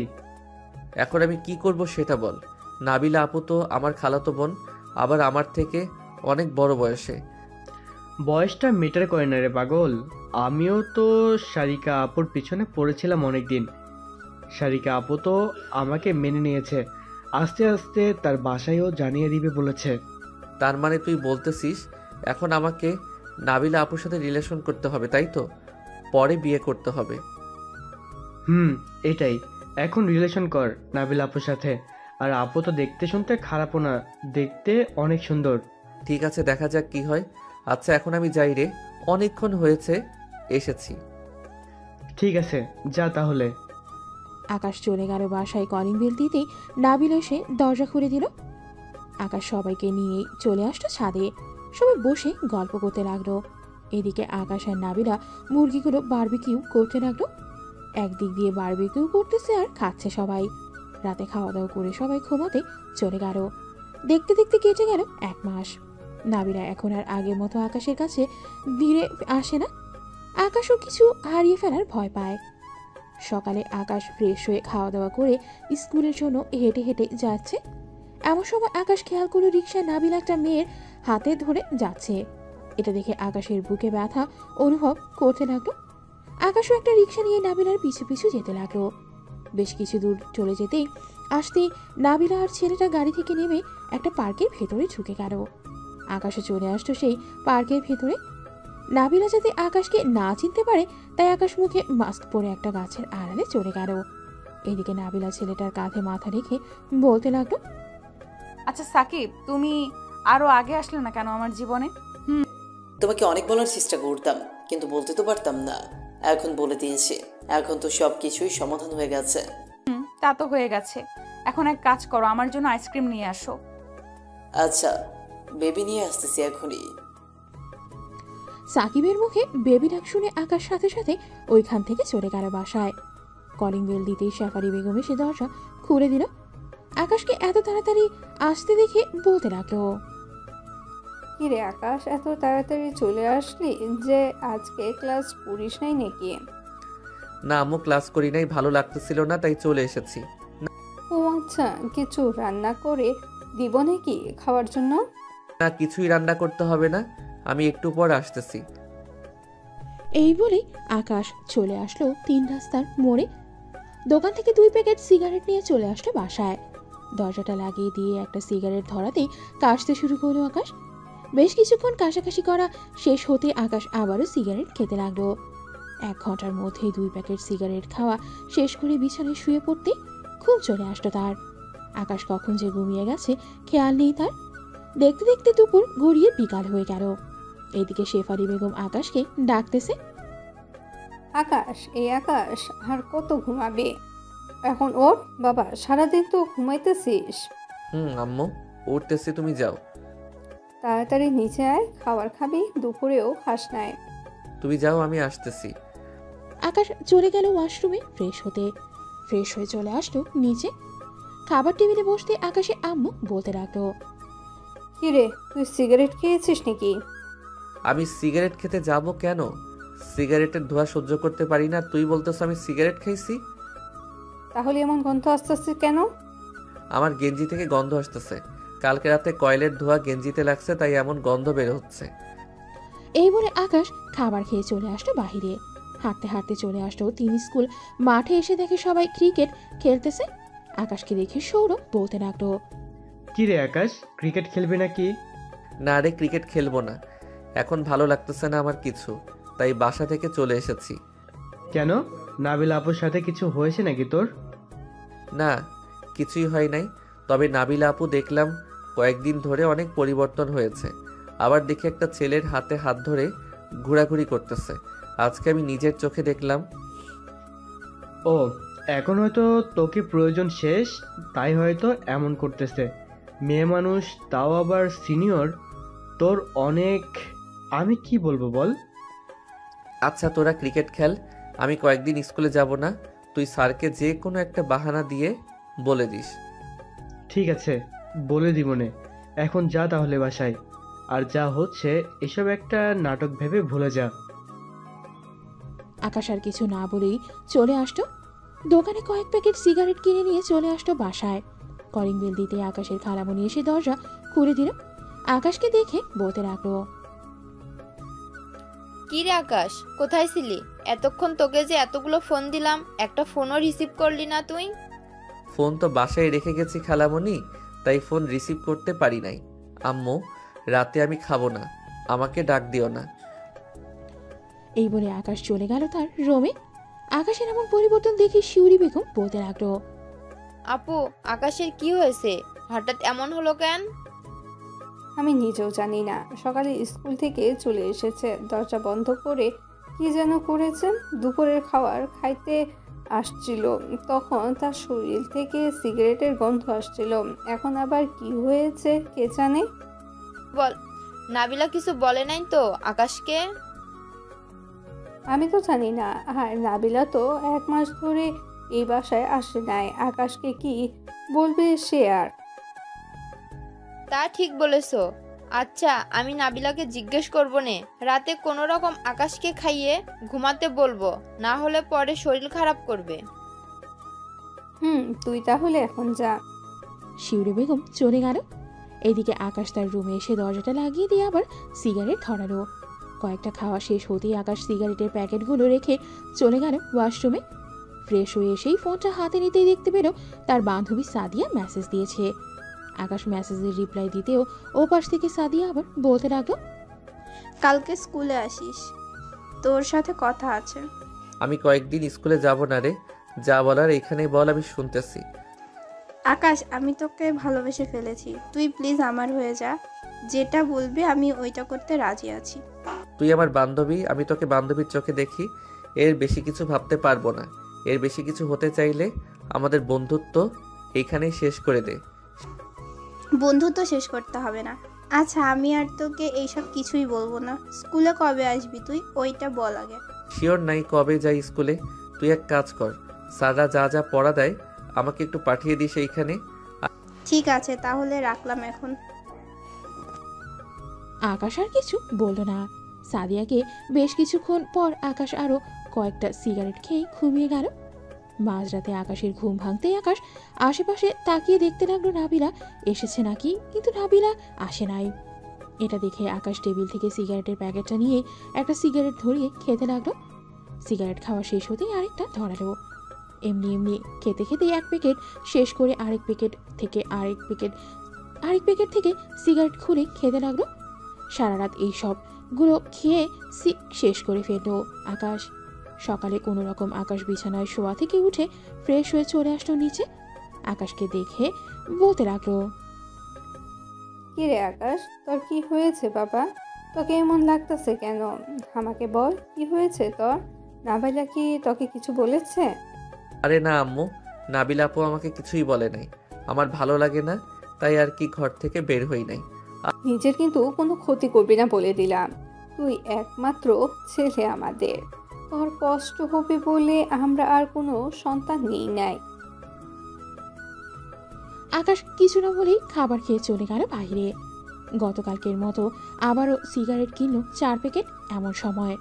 এখন আমি কি করব সেটা বল। নাবিলা আপু তো আমার খালাতো বোন, আবার আমার থেকে অনেক বড় বয়সে। বয়সটা মেটার করে না রে পাগল। আমিও তো সারিকা আপুর পিছনে পড়েছিলাম অনেক দিন। সারিকা আপু তো আমাকে মেনে নিয়েছে, আস্তে আস্তে তার বাসায়ও জানিয়ে দিবে বলেছে। তার মানে তুই বলতেছিস এখন আমাকে নাবিলা আপুর সাথে রিলেশন করতে হবে, তাই তো? পরে বিয়ে করতে হবে। এটাই। এখন রিলেশন কর নাবিলা আপুর সাথে। আর আপু তো দেখতে শুনতে খারাপও না, দেখতে অনেক সুন্দর। ঠিক আছে, দেখা যাক কি হয়। আচ্ছা এখন আমি যাই রে, অনেকক্ষণ হয়েছে এসেছি। ঠিক আছে, যা তাহলে। আকাশ চলে গেল বাসায়। কলিং বেল দিতেই নাবিল এসে দরজা খুলে দিল। আকাশ সবাইকে নিয়েই চলে আসলো ছাদে। সবাই বসে গল্প করতে লাগলো। এদিকে আকাশ আর নাবিলা মুরগিগুলো বারবিকিউ করতে লাগলো। একদিক দিয়ে বারবিকিউ করতেছে আর খাচ্ছে সবাই। রাতে খাওয়া দাওয়া করে সবাই ঘুমাতে চলে গেল। দেখতে দেখতে কেটে গেল 1 মাস। নাবিলা এখন আর আগের মতো আকাশের কাছে ধীরে আসে না। আকাশও কিছু হারিয়ে ফেলার ভয় পায়। সকালে আকাশ ফ্রেশ হয়ে খাওয়া দাওয়া করে স্কুলের জন্য হেঁটে হেঁটে যাচ্ছে। এমন সময় আকাশ খেয়াল করলো রিকশায় নাবিলা একটা মেয়ের হাতে ধরে যাচ্ছে। এটা দেখে আকাশের বুকে ব্যথা অনুভব করতে লাগলো। আকাশও একটা রিকশা নিয়ে নাবিলার পিছু পিছু যেতে লাগলো। বেশ কিছু দূর চলে যেতেই আসতেই নাবিলা আর ছেলেটা গাড়ি থেকে নেমে একটা পার্কের ভেতরে ঢুকে গেল। আকাশও চলে আসতো সেই পার্কের ভেতরে। নাবিলা যাতে আকাশকে না চিনতে পারে তাই আকাশ মুখে মাস্ক পরে একটা গাছের আড়ালে চলে গেল। এদিকে নাবিলা ছেলেটার কাঁধে মাথা রেখে বলতে লাগলো, আচ্ছা সাকিব, তুমি আরো আগে আসলে না কেন আমার জীবনে? তোমাকে অনেক বলার চেষ্টা করতাম, কিন্তু বলতে তো পারতাম না। এখন বলে দিয়েছি, এখন তো সব কিছুই সমাধান হয়ে গেছে। তা তো হয়ে গেছে। এখন এক কাজ করো, আমার জন্য আইসক্রিম নিয়ে আসো। আচ্ছা, বেবি নিয়ে আসতেছি এখনই। সাকিবের মুখে বেবি ডাক শুনে আকাশ সাথে সাথে ওইখান থেকে চলে গেল বাসায়। কলিং বেল দিতেই শেফালি বেগম এসে দরজা খুলে দিল। আকাশকে এত তাড়াতাড়ি আসতে দেখে বলতে লাগলো, কিরে আকাশ, এত তাড়াতাড়ি চলে আসলি যে? আজকে ক্লাস করিস নাই নাকি? না আম্মু, ক্লাস করি নাই, ভালো লাগতেছিল না তাই চলে এসেছি। ও আচ্ছা, কিছু রান্না করে দিব নাকি খাওয়ার জন্য? না, কিছুই রান্না করতে হবে না, আমি একটু পর আসতেছি। এই বলে আকাশ চলে আসলো 3 রাস্তার মোড়ে। দোকান থেকে 2 প্যাকেট সিগারেট নিয়ে চলে আসলো বাসায়। দরজাটা লাগিয়ে দিয়ে একটা সিগারেট ধরাতেই কাশতে শুরু করলো আকাশ। বেশ কিছুক্ষণ কাশাকাশি করা শেষ হতে আকাশ আবারও সিগারেট খেতে লাগলো। 1 ঘন্টার মধ্যেই 2 প্যাকেট সিগারেট খাওয়া শেষ করে বিছানায় শুয়ে পড়তে খুব চলে আসলো তার। আকাশ কখন যে ঘুমিয়ে গেছে খেয়াল নেই তার। দেখতে দেখতে দুপুর গড়িয়ে বিকাল হয়ে গেল। এইদিকে শেফালি বেগম আকাশকে ডাকতেছে, আকাশ, এই আকাশ আর কত ঘুমাবে? এখন ওর বাবা, সারাদিন তো ঘুমাইতেছিস। আম্মু উঠতেছি, তুমি যাও। তাড়াতাড়ি নিচে আয়, খাবার খাবি, দুপুরেও খাস নাই। তুমি যাও, আমি আসতেছি। আকাশ চলে গেল ওয়াশরুমে ফ্রেশ হতে। ফ্রেশ হয়ে চলে আসলো নিচে। খাবার টেবিলে বসতে আকাশে আম্মু বলতে লাগলো, কিরে, তুই সিগারেট খেয়েছিস নাকি? আমি সিগারেট খেতে যাব কেন? সিগারেটের ধোঁয়া সহ্য করতে পারি না, তুই বলতেছ আমি সিগারেট খাইছি? তাহলে এমন গন্ধ আসতেছে কেন? আমার গেঞ্জি থেকে গন্ধ আসতেছে। কালকে রাতে কয়েলের ধোঁয়া গেঞ্জিতে লাগছে, তাই এমন গন্ধ বের হচ্ছে। এই বলে আকাশ খাবার খেয়ে চলে আসলো বাহিরে। হাঁটতে হাঁটতে চলে আসলো 3 স্কুল মাঠে। এসে দেখে সবাই ক্রিকেট খেলতেছে। আকাশকে দেখে সৌরভ বলতে লাগলো, কি রে আকাশ, ক্রিকেট খেলবি নাকি? না রে, ক্রিকেট খেলবো না, এখন ভালো লাগতেছে না আমার কিছু, তাই বাসা থেকে চলে এসেছি। কেন, নাবিলা আপুর সাথে কিছু হয়েছে নাকি তোর? না, কিছুই হয় নাই, তবে নাবিলা আপু দেখলাম কয়েকদিন ধরে অনেক পরিবর্তন হয়েছে। আবার দেখি একটা ছেলের হাতে হাত ধরে ঘোরাঘুরি করতেছে। আজকে আমি নিজের চোখে দেখলাম। ও, এখন হয়তো তোকে প্রয়োজন শেষ, তাই হয়তো এমন করতেছে। মেয়ে মানুষ, তাও আবার সিনিয়র, তোর অনেক। আমি কি বলবো বল? আচ্ছা তোরা ক্রিকেট খেল, আমি কয়েকদিন স্কুলে যাব না। তুই স্যারকে যে কোনো একটা বাহানা দিয়ে বলে দিস। ঠিক আছে, বলে দিবনে। এখন যা তাহলে বাসায়। আর যা হচ্ছে এসব একটা নাটক ভেবে ভুলে যা। আকাশ আর কিছু না বলেই চলে আসতো দোকানে। কয়েক প্যাকেট সিগারেট কিনে নিয়ে চলে আসতো বাসায়। কলিং বেল দিতে আকাশের খালামণি এসে দরজা খুলে দিল। আকাশকে দেখে বলতে লাগলো, কি রে আকাশ, কোথায় ছিলি এতক্ষণ? তোকে যে এতগুলো ফোন দিলাম, একটা ফোনও রিসিভ করলি না তুই। ফোন তো বাসায় রেখে গেছি খালামণি, তাই ফোন রিসিভ করতে পারি নাই। আম্মু, রাতে আমি খাবো না, আমাকে ডাক দিও না। এই বলে আকাশ চলে গেল তার রুমে। আকাশের এমন পরিবর্তন দেখে শিউরি বেগম বলতে লাগলো, আপু, আকাশের কি হয়েছে? হঠাৎ এমন হলো কেন? আমি নিজেও জানি না। সকালে স্কুল থেকে চলে এসেছে, দরজা বন্ধ করে কি যেন করেছে। দুপুরের খাবার খাইতে আসছিল, তখন তার শরীর থেকে সিগারেটের গন্ধ আসছিল। এখন আবার কি হয়েছে কে জানে। বল, নাবিলা কিছু বলে নাই তো আকাশকে? আমি তো জানি না। আর নাবিলা তো 1 মাস ধরে এই বাসায় আসে নাই, আকাশকে কি বলবে সে আর। তা ঠিক বলেছো। আচ্ছা, আমি নাবিলাকে জিজ্ঞেস করবো নে। রাতে কোনো রকম আকাশকে খাইয়ে ঘুমাতে বলবো, না হলে পরে শরীর খারাপ করবে। তুই তাহলে এখন যা। শিউরে বেগম চলে গেল। এদিকে আকাশ তার রুমে এসে দরজাটা লাগিয়ে দিয়ে আবার সিগারেট ধরালো। কয়েকটা খাওয়া শেষ হতেই আকাশ সিগারেটের প্যাকেটগুলো রেখে চলে গেল ওয়াশরুমে। ফ্রেশ হয়ে এসেই ফোনটা হাতে নিতেই দেখতে পেল তার বান্ধবী সাদিয়া মেসেজ দিয়েছে। আকাশ মেসেজের রিপ্লাই দিতেও ওপাশ থেকে সাদিয়া আবার বলতে লাগলো, কালকে স্কুলে আসিস, তোর সাথে কথা আছে। আমি কয়েকদিন স্কুলে যাব না রে, যা বলার এখানেই বল, আমি শুনতেছি। আকাশ, আমি তোকে ভালোবেসে ফেলেছি, তুই প্লিজ আমার হয়ে যা। যেটা বলবি আমি ওইটা করতে রাজি আছি। তুই আমার বান্ধবী, আমি তোকে বান্ধবীর চোখে দেখি। এর বেশি কিছু ভাবতে পারবো না। এর বেশি কিছু হতে চাইলে আমাদের বন্ধুত্ব এইখানেই শেষ করে দে। বন্ধুত্ব শেষ করতে হবে না। আচ্ছা, আমি আর তোকে এইসব কিছুই বলবো না। স্কুলে কবে আসবি তুই, ওইটা বল আগে। শিওর নাই কবে যাই স্কুলে। তুই এক কাজ কর, স্যাররা যা যা পড়া দেয় আমাকে একটু পাঠিয়ে দিস এইখানে। ঠিক আছে, তাহলে রাখলাম এখন। আকাশ আর কিছু বলল না। সাদিয়াকে বেশ কিছুক্ষণ পর আকাশ আরো কয়েকটা সিগারেট খেয়ে ঘুমিয়ে গেল। মাঝরাতে আকাশের ঘুম ভাঙতেই আকাশ আশেপাশে তাকিয়ে দেখতে লাগলো নাবিলা এসেছে নাকি, কিন্তু নাবিলা আসে নাই। এটা দেখে আকাশ টেবিল থেকে সিগারেটের প্যাকেটটা নিয়ে একটা সিগারেট ধরিয়ে খেতে লাগলো। সিগারেট খাওয়া শেষ হতেই আরেকটা ধরালো। এমনি এমনি খেতে খেতে এক প্যাকেট শেষ করে আরেক প্যাকেট থেকে সিগারেট খুলে খেতে লাগলো। সারা রাত এই সবগুলো খেয়ে শেষ করে ফেলল আকাশ। সকালে কোনো রকম আকাশ বিছানায় শোয়া থেকে উঠে ফ্রেশ হয়ে চলে আসলো নিচে। আকাশকে দেখে বলতে লাগলো, কি রে আকাশ, তোর কি হয়েছে বাবা? তোকে এমন লাগতেছে কেন? আমাকে বল, কি হয়েছে তোর? নাবিলা কি তোকে কিছু বলেছে? আরে না আম্মু, নাবিলা আপু আমাকে কিছুই বলে নাই। আমার ভালো লাগে না, তাই আর কি ঘর থেকে বের হই নাই। নিজের কিন্তু কোনো ক্ষতি করবি না বলে দিলাম। তুই একমাত্র ছেলে আমাদের, তোর কষ্ট হবে বলে আমরা আর কোনো সন্তান নেই নাই। আকাশ কিছু না বলেই খাবার খেয়ে চলে গেল বাইরে। গতকালকের মতো আবারও সিগারেট কিনলো 4 প্যাকেট। এমন সময়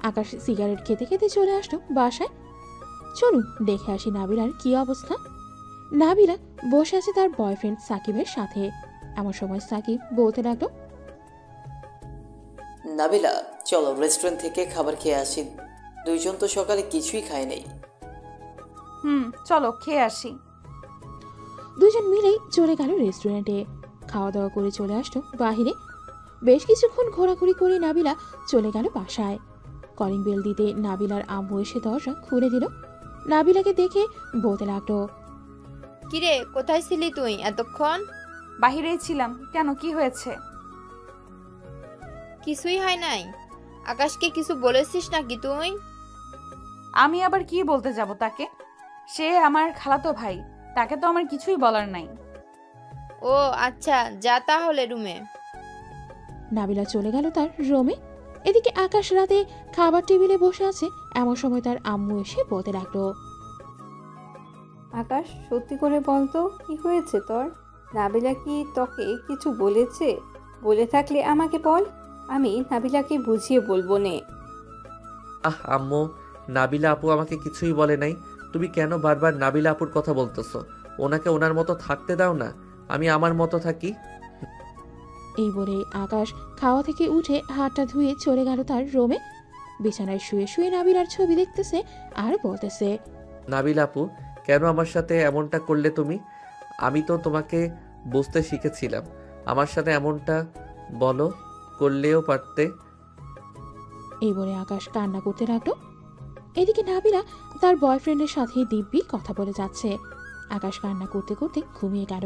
আকাশ সিগারেট খেতে খেতে চলে আসলো বাসায়। চলুন দেখে আসি নাবিলার কি অবস্থা। নাবিলা বসে আছে তার বয়ফ্রেন্ড সাকিবের সাথে। এমন সময় সাকিব বলতে লাগলো, নাবিলা চলো রেস্টুরেন্ট থেকে খাবার খেয়ে আসি, দুইজন তো সকালে কিছুই খায় নাই। চলো খেয়ে আসি। দুজন মিলেই চলে গেল রেস্টুরেন্টে। খাওয়া দাওয়া করে চলে আসলো বাহিরে। বেশ কিছুক্ষণ ঘোরাঘুরি করে নাবিলা চলে গেল বাসায়। কলিং বেল দিতে নাবিলার আম্মু এসে দরজা খুলে দিল। নাবিলাকে দেখে বলতে লাগলো, কিরে, কোথায় ছিলি তুই এতক্ষণ? বাহিরেই ছিলাম। কেন, কি হয়েছে? কিছুই হয় নাই। আকাশকে কিছু বলেছিস নাকি তুই? আমি আবার কি বলতে যাব তাকে? সে আমার খালাতো ভাই, তাকে তো আমার কিছুই বলার নাই। ও আচ্ছা, যা তাহলে রুমে। নাবিলা চলে গেল তার রুমে। এদিকে আকাশ রাতে খাবার টেবিলে বসে আছে। এমন সময় তার আম্মু এসে বলতে লাগলো, আকাশ, সত্যি করে বলতো কি হয়েছে তোর? নাবিলা কি তোকে কিছু বলেছে? বলে থাকলে আমাকে বল, আমি নাবিলাকে বুঝিয়ে বলবো নে। আম্মু, নাবিলা আপু আমাকে কিছুই বলে নাই। তুমি কেন বারবার নাবিলা আপুর কথা বলতেছো? ওনাকে ওনার মতো থাকতে দাও না, আমি আমার মতো থাকি। এই বলে আকাশ খাওয়া থেকে উঠে হাতটা ধুয়ে চলে গেল তার রুমে। বিছানায় শুয়ে শুয়ে নাবিলার ছবি দেখতেছে আর বলতেছে, নাবিলা আপু, কেন আমার সাথে এমনটা করলে তুমি? আমি তো তোমাকে বুঝতে শিখেছিলাম। আমার সাথে এমনটা বলো করলেও পারতে। এই বলে আকাশ কান্না করতে লাগলো। এদিকে নাবিলা তার বয়ফ্রেন্ডের সাথে দিব্যি কথা বলে যাচ্ছে। আকাশ কান্না করতে করতে ঘুমিয়ে গেল।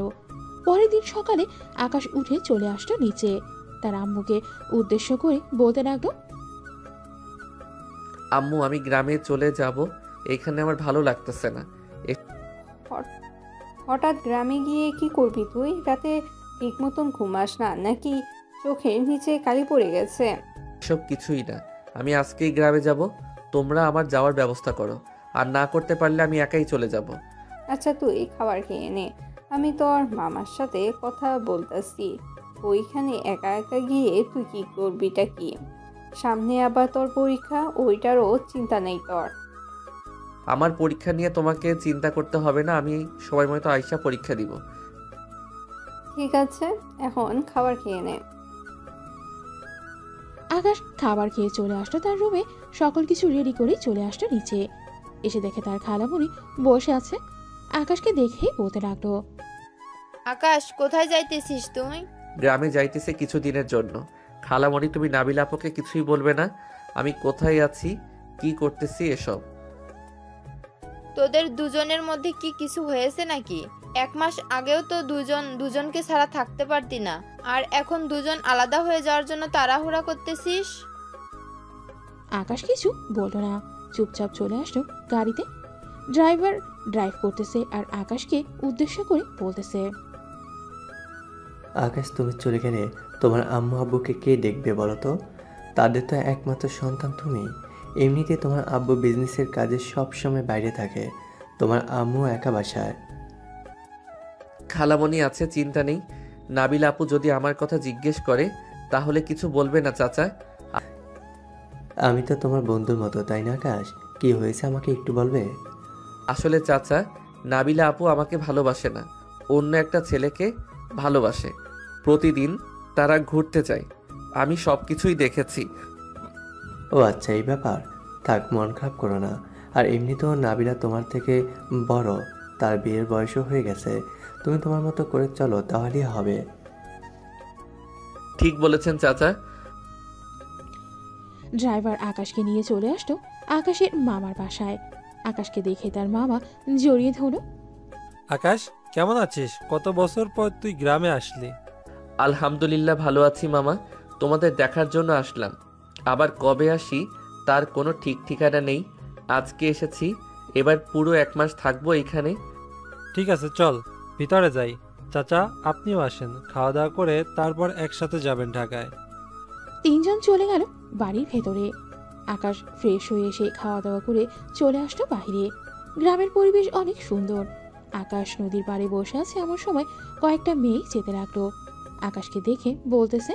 পরের দিন সকালে আকাশ উঠে চলে আসলো নিচে। তার আম্মুকে উদ্দেশ্য করে বলতে লাগলো, আম্মু আমি গ্রামে চলে যাব, এখানে আমার ভালো লাগতেছে না। হঠাৎ গ্রামে গিয়ে কি করবি তুই? রাতে ঠিক মতন ঘুমাস না নাকি চোখের নিচে কালি পড়ে গেছে? এসব কিছুই না, আমি আজকেই গ্রামে যাব। তোমরা আমার যাওয়ার ব্যবস্থা করো, আর না করতে পারলে আমি একাই চলে যাব। আচ্ছা তুই খাবার খেয়ে নে, আমি তোর মামার সাথে কথা বলতেছি। ওইখানে একা একা গিয়ে তুই কি করবিটা কি? সামনে আবার তোর পরীক্ষা, ওইটারও চিন্তা নেই তোর? আমার পরীক্ষা নিয়ে তোমাকে চিন্তা করতে হবে না, আমি সময় মতো আইসা পরীক্ষা দিব। ঠিক আছে, এখন খাবার খেয়ে নে। আকাশ খাবার খেয়ে চলে আসলো তার রুমে। সকল কিছু রেডি করে চলে আসলো নিচে। এসে দেখে তার খালামণি বসে আছে। আকাশকে দেখেই বলতে লাগলো, আকাশ কোথায় যাইতেছিস তুই? গ্রামে যাইতেছে কিছু দিনের জন্য। খালামণি তুমি নাবিলা আপুকে কিছুই বলবে না আমি কোথায় আছি, কি করতেছি এসব। তোদের দুজনের মধ্যে কি কিছু হয়েছে নাকি? 1 মাস আগেও তো দুজনকে ছাড়া থাকতে পারতি না, আর এখন দুজন আলাদা হয়ে যাওয়ার জন্য তাড়াহুড়া করতেছিস। আকাশ কিছু বলল না, চুপচাপ চলে আসলো গাড়িতে। ড্রাইভার ড্রাইভ করতেছে আর আকাশকে উদ্দেশ্য করে বলতেছে, আকাশ তুমি চলে গেলে তোমার আম্মু আব্বুকে কে দেখবে বলো তো? তাদের তো একমাত্র সন্তান তুমি। এমনিতে তোমার আব্বু বিজনেসের কাজে সব সময় বাইরে থাকে, তোমার আম্মু একা বাসায়। খালামণি আছে, চিন্তা নেই। নাবিলা আপু যদি আমার কথা জিজ্ঞেস করে তাহলে কিছু বলবে না চাচা। আমি তো তোমার বন্ধুর মতো, তাই না আকাশ? কি হয়েছে আমাকে একটু বলবে? আসলে চাচা, নাবিলা আপু আমাকে ভালোবাসে না, অন্য একটা ছেলেকে ভালোবাসে। প্রতিদিন তারা ঘুরতে যায়, আমি সব কিছুই দেখেছি। ও আচ্ছা, এই ব্যাপার। থাক, মন খারাপ করো না। আর এমনিতেও নাবিলা তোমার থেকে বড়, তার বিয়ের বয়সও হয়ে গেছে। তুমি তোমার মতো করে চলো, তাহলেই হবে। ঠিক বলেছেন চাচা। ড্রাইভার আকাশকে নিয়ে চলে আসলো আকাশের মামার বাসায়। আকাশকে দেখে তার মামা জড়িয়ে ধরল। আকাশ, কেমন আছিস? কত বছর পর তুই গ্রামে আসলি। আলহামদুলিল্লাহ ভালো আছি মামা, তোমাদের দেখার জন্য আসলাম। আবার কবে আসি তার কোনো ঠিক ঠিকানা নেই। আজকে এসেছি, এবার পুরো 1 মাস থাকবো এইখানে। ঠিক আছে, চল ভিতরে যাই। চাচা আপনিও আসেন, খাওয়া দাওয়া করে তারপর একসাথে যাবেন ঢাকায়। তিনজন চলে গেল বাড়ির ভেতরে। আকাশ ফ্রেশ হয়ে এসে খাওয়া দাওয়া করে চলে আসলো বাইরে। গ্রামের পরিবেশ অনেক সুন্দর। আকাশ নদীর পাড়ে বসে আছে এমন সময় কয়েকটা মেয়ে যেতে লাগলো। আকাশকে দেখে বলতেছে,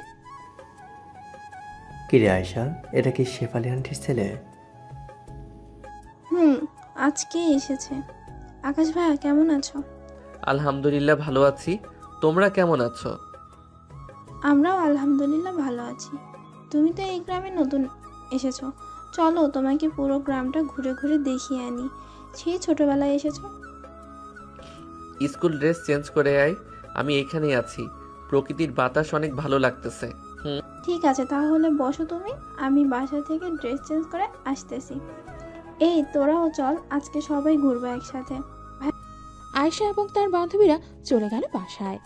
কিরে আয়শা, এটা কি শেফালি আন্টির ছেলে? আজকে এসেছে। আকাশ ভাইয়া কেমন আছো? আলহামদুলিল্লাহ ভালো আছি, তোমরা কেমন আছো? আমরাও আলহামদুলিল্লাহ ভালো আছি। তুমি তো এই গ্রামে নতুন এসেছো, চলো তোমাকে পুরো গ্রামটা ঘুরে ঘুরে দেখিয়ে আনি। সেই ছোটবেলায় এসেছো। স্কুল ড্রেস চেঞ্জ করে আয়, আমি এখানেই আছি। প্রকৃতির বাতাস অনেক ভালো লাগতেছে। ঠিক আছে, তাহলে বসো তুমি, আমি বাসা থেকে ড্রেস চেঞ্জ করে আসতেছি। এই তোরাও চল, আজকে সবাই ঘুরবো একসাথে। আয়েশা এবং তার বান্ধবীরা চলে গেল বাসায়।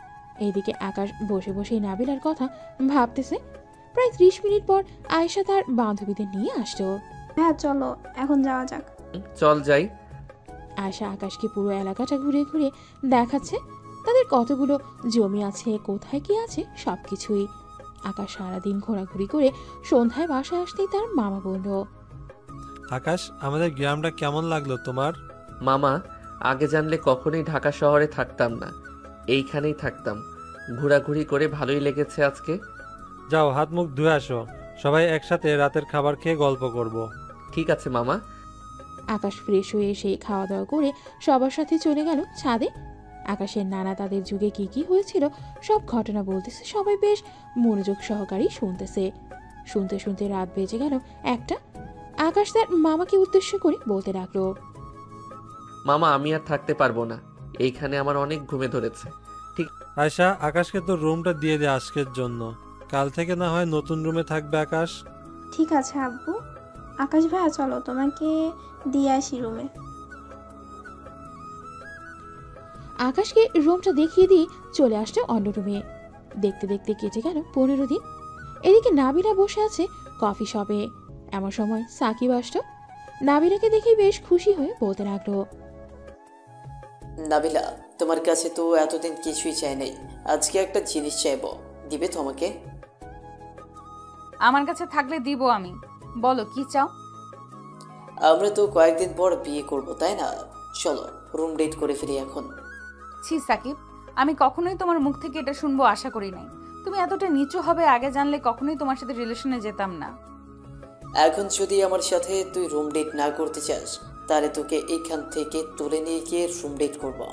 এইদিকে আকাশ বসে বসে নাবিলার কথা ভাবতেছে। প্রায় 30 মিনিট পর আয়েশা তার বান্ধবীদের নিয়ে আসলো। হ্যাঁ চলো, এখন যাওয়া যাক। চল যাই। আয়েশা আকাশকে পুরো এলাকাটা ঘুরে ঘুরে দেখাচ্ছে। তাদের কতগুলো জমি আছে, কোথায় কি আছে সবকিছুই। আকাশ সারাদিন ঘোরাঘুরি করে সন্ধ্যায় বাসায় আসতেই তার মামা বলল, আকাশ, আমাদের গ্রামটা কেমন লাগলো তোমার? মামা, আগে জানলে কখনোই ঢাকা শহরে থাকতাম না, এইখানেই থাকতাম। ঘোরাঘুরি করে ভালোই লেগেছে আজকে। যাও হাত মুখ ধুয়ে আসো, সবাই একসাথে রাতের খাবার খেয়ে গল্প করব। ঠিক আছে মামা। আকাশ ফ্রেশ হয়ে এসে খাওয়া দাওয়া করে সবার সাথে চলে গেল ছাদে। আকাশের নানা তাদের যুগে কি কি হয়েছিল সব ঘটনা বলতেছে। সবাই বেশ মনোযোগ সহকারেই শুনতেছে। শুনতে শুনতে রাত বেজে গেল 1টা। আকাশ তার মামাকে উদ্দেশ্য করে বলতে লাগলো, মামা আমি আর থাকতে পারবো না, এইখানে আমার অনেক ঘুমে ধরেছে। আয়শা, আকাশকে তো রুমটা দিয়ে দে আজকের জন্য, কাল থেকে না হয় নতুন রুমে থাকবে আকাশ। ঠিক আছে আব্বু। আকাশ ভাইয়া চলো তোমাকে দিয়ে আসি রুমে। আকাশকে রুমটা দেখিয়ে দিয়ে চলে আসছে অন্য রুমে। দেখতে দেখতে কেটে গেল 15 দিন। এদিকে নাবিলা বসে আছে কফি শপে। এমন সময় সাকিব আসলো। নাবিলাকে দেখে বেশ খুশি হয়ে বলতে লাগলো, নাবিলা, তোমার কাছে তো এতদিন কিছুই চাই নাই, আজকে একটা জিনিস চাইবো, দিবে তোমাকে? আমার কাছে থাকলে দিব আমি। বলো কি চাও? আমরা তো কয়েকদিন পর বিয়ে করব, তাই না? চলো রুম ডেট করে ফিরি এখন। ছি সাকিব, আমি কখনোই তোমার মুখ থেকে এটা শুনবো আশা করি নাই। তুমি এতটা নিচু হবে আগে জানলে কখনোই তোমার সাথে রিলেশনে যেতাম না। এখন যদি আমার সাথে তুই রুম ডেট না করতে চাস, তাহলে তোকে এইখান থেকে তুলে নিয়ে গিয়ে রুম ডেট করবো।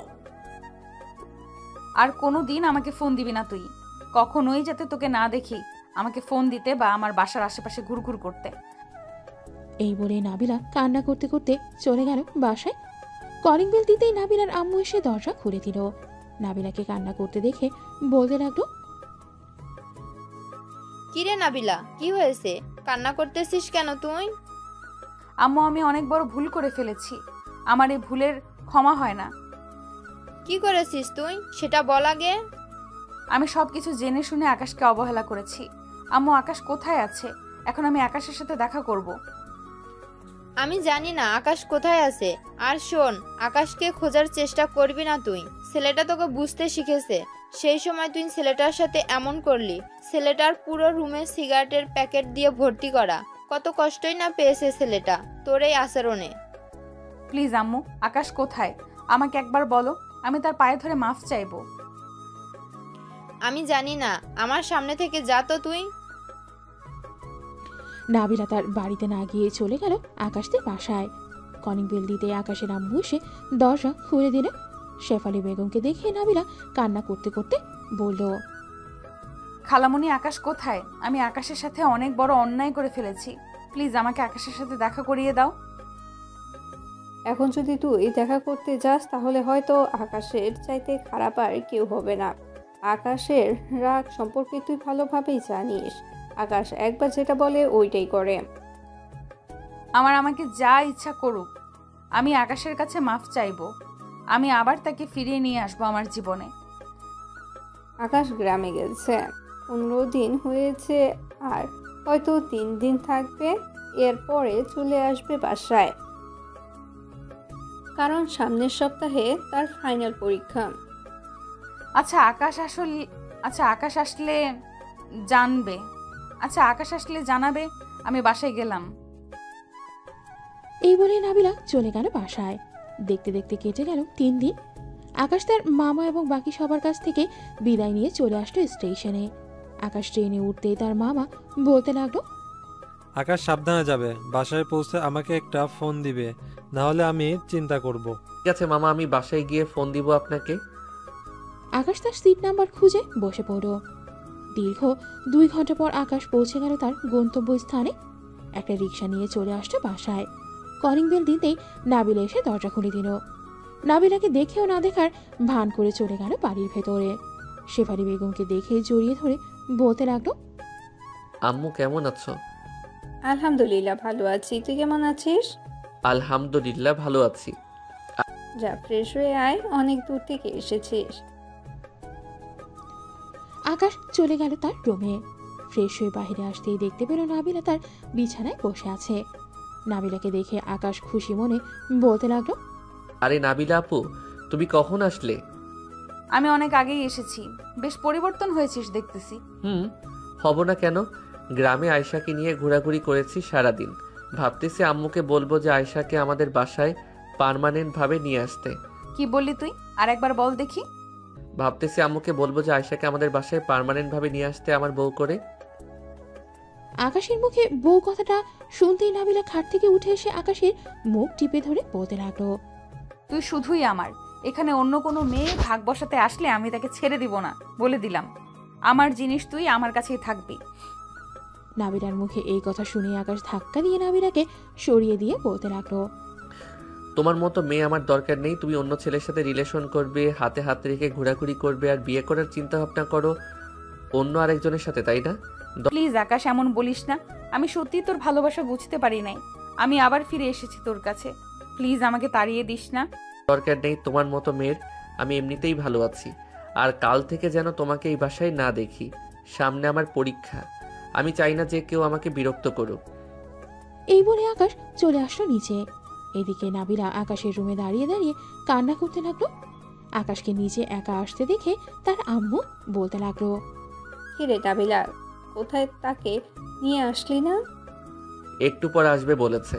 আর কোনো দিন আমাকে ফোন দিবি না তুই। কখনোই যাতে তোকে না দেখি আমাকে ফোন দিতে বা আমার বাসার আশেপাশে ঘুরঘুর করতে। এই বলে নাবিলা কান্না করতে করতে চলে গেল বাসায়। কলিং বেল দিতেই নাবিলার আম্মু এসে দরজা খুলে দিল। নাবিলাকে কান্না করতে দেখে বলতে লাগলো, কিরে নাবিলা, কি হয়েছে? কান্না করতেছিস কেন তুই? আম্মু, আমি অনেক বড় ভুল করে ফেলেছি। আমার এই ভুলের ক্ষমা হয় না। কি করেছিস তুই সেটা বল আগে। আমি সবকিছু জেনে শুনে আকাশকে অবহেলা করেছি। আম্মু, আকাশ কোথায় আছে? এখন আমি আকাশের সাথে দেখা করব। আমি জানি না আকাশ কোথায় আছে। আর শোন, আকাশকে খোঁজার চেষ্টা করবি না তুই। ছেলেটা তোকে বুঝতে শিখেছে। সেই সময় তুই ছেলেটার সাথে এমন করলি। ছেলেটার পুরো রুমে সিগারেটের প্যাকেট দিয়ে ভর্তি করা। কত কষ্টই না পেয়েছে ছেলেটা তোর এই আচরণে। প্লিজ আম্মু, আকাশ কোথায় আমাকে একবার বলো। আমি তার পায়ে ধরে মাফ চাইবো। আমি জানি না, আমার সামনে থেকে যা তো তুই। নাবিলা তার বাড়িতে না গিয়ে চলে গেল আকাশদের বাসায়। কলিং বেল দিতে আকাশের আম্মু এসে দরজা খুলে দিল। শেফালি বেগমকে দেখে নাবিলা কান্না করতে করতে বলল, খালামণি, আকাশ কোথায়? আমি আকাশের সাথে অনেক বড় অন্যায় করে ফেলেছি। প্লিজ আমাকে আকাশের সাথে দেখা করিয়ে দাও। এখন যদি তুই দেখা করতে যাস তাহলে হয়তো আকাশের চাইতে খারাপ আর কেউ হবে না। আকাশের রাগ সম্পর্কে তুই ভালোভাবেই জানিস। আকাশ একবার যেটা বলে ওইটাই করে। আমাকে যা ইচ্ছা করুক, আমি আকাশের কাছে মাফ চাইবো। আমি আবার তাকে ফিরিয়ে নিয়ে আসবো আমার জীবনে। আকাশ গ্রামে গেছে, 15 দিন হয়েছে, আর হয়তো 3 দিন থাকবে। এরপরে চলে আসবে বাসায়, কারণ সামনের সপ্তাহে তার ফাইনাল পরীক্ষা। আচ্ছা আকাশ আসলে জানবে। আকাশ আসলে জানাবে। আমি বাসায় গেলাম। এই বলে নাবিলা চলে গেল বাসায়। দেখতে দেখতে কেটে গেল 3 দিন। আকাশ তার মামা এবং বাকি সবার কাছ থেকে বিদায় নিয়ে চলে আসলো স্টেশনে। আকাশ ট্রেনে উঠতেই তার মামা বলতে লাগলো, আকাশ সাবধানে যাবে, বাসায় পৌঁছে আমাকে একটা ফোন দিবে, না হলে আমি চিন্তা করব। ঠিক আছে মামা, আমি বাসায় গিয়ে ফোন দিব আপনাকে। আকাশ তার সিট নাম্বার খুঁজে বসে পড়ল। দীর্ঘ 2 ঘন্টা পর আকাশ পৌঁছে গেল তার গন্তব্যস্থানে। একটা রিক্সা নিয়ে চলে আসলো বাসায়। কলিং বেল দিতেই নাবিলা এসে দরজা খুলে দিল। নাবিলাকে দেখেও না দেখার ভান করে চলে গেল বাড়ির ভেতরে। শেফালি বেগমকে দেখে জড়িয়ে ধরে বলতে লাগলো, আম্মু কেমন আছো? আলহামদুলিল্লাহ ভালো আছি, তুই কেমন আছিস? আলহামদুলিল্লাহ ভালো আছি। যা ফ্রেশ হয়ে আয়, অনেক দূর থেকে এসেছিস। আকাশ চলে গেল তার রুমে। ফ্রেশ হয়ে বাইরে আসতেই দেখতে পেল নাবিলা তার বিছানায় বসে আছে। নাবিলাকে দেখে আকাশ খুশি মনে বলতে লাগলো, আরে নাবিলা আপু, তুমি কখন আসলে? আমি অনেক আগেই এসেছি। বেশ পরিবর্তন হয়েছিস দেখতেছি। হব না কেন? গ্রামে আয়শাকে নিয়ে ঘোরাঘুরি করেছি সারাদিন। ভাবতেছি আম্মুকে বলবো যে আয়শাকে আমাদের বাসায় পার্মানেন্ট ভাবে নিয়ে আসতে। কি বললি তুই? আর একবার বল দেখি। ভাবতেছি আম্মুকে বলবো যে আয়শাকে আমাদের বাসায় পার্মানেন্ট ভাবে নিয়ে আসতে আমার বউ করে। আকাশের মুখে বউ কথাটা শুনতেই নাবিলা খাট থেকে উঠে এসে আকাশের মুখ টিপে ধরে বলতে লাগলো, তুই শুধুই আমার। এখানে অন্য কোনো মেয়ে ভাগ বসাতে আসলে আমি তাকে ছেড়ে দিব না, বলে দিলাম। আমার জিনিস তুই আমার কাছেই থাকবি। নাবিলার মুখে এই কথা শুনে আকাশ ধাক্কা দিয়ে নাবিলাকে সরিয়ে দিয়ে বলতে লাগলো, তোমার মতো মেয়ে আমার দরকার নেই। তুমি অন্য ছেলের সাথে রিলেশন করবে, হাতে হাত রেখে ঘোরাঘুরি করবে, আর বিয়ে করার চিন্তা ভাবনা করো অন্য আরেকজনের সাথে, তাই না? প্লিজ আকাশ, এমন বলিস না। আমি সত্যি তোর ভালোবাসা বুঝতে পারি নাই। আমি আবার ফিরে এসেছি তোর কাছে। প্লিজ আমাকে তাড়িয়ে দিস না। দরকার নেই তোমার মতো মেয়ের। আমি এমনিতেই ভালো আছি। আর কাল থেকে যেন তোমাকে এই বাসায় না দেখি। সামনে আমার পরীক্ষা। আমি চাই না যে কেউ আমাকে বিরক্ত করুক। এই বলে আকাশ চলে আসলো নিচে। এদিকে নাবিলা আকাশের রুমে দাঁড়িয়ে দাঁড়িয়ে কান্না করতে লাগলো। আকাশকে নিচে একা আসতে দেখে তার আম্মু বলতে লাগলো, কিরে নাবিলা, কোথায় তাকে নিয়ে আসলি না? একটু পর আসবে বলেছে।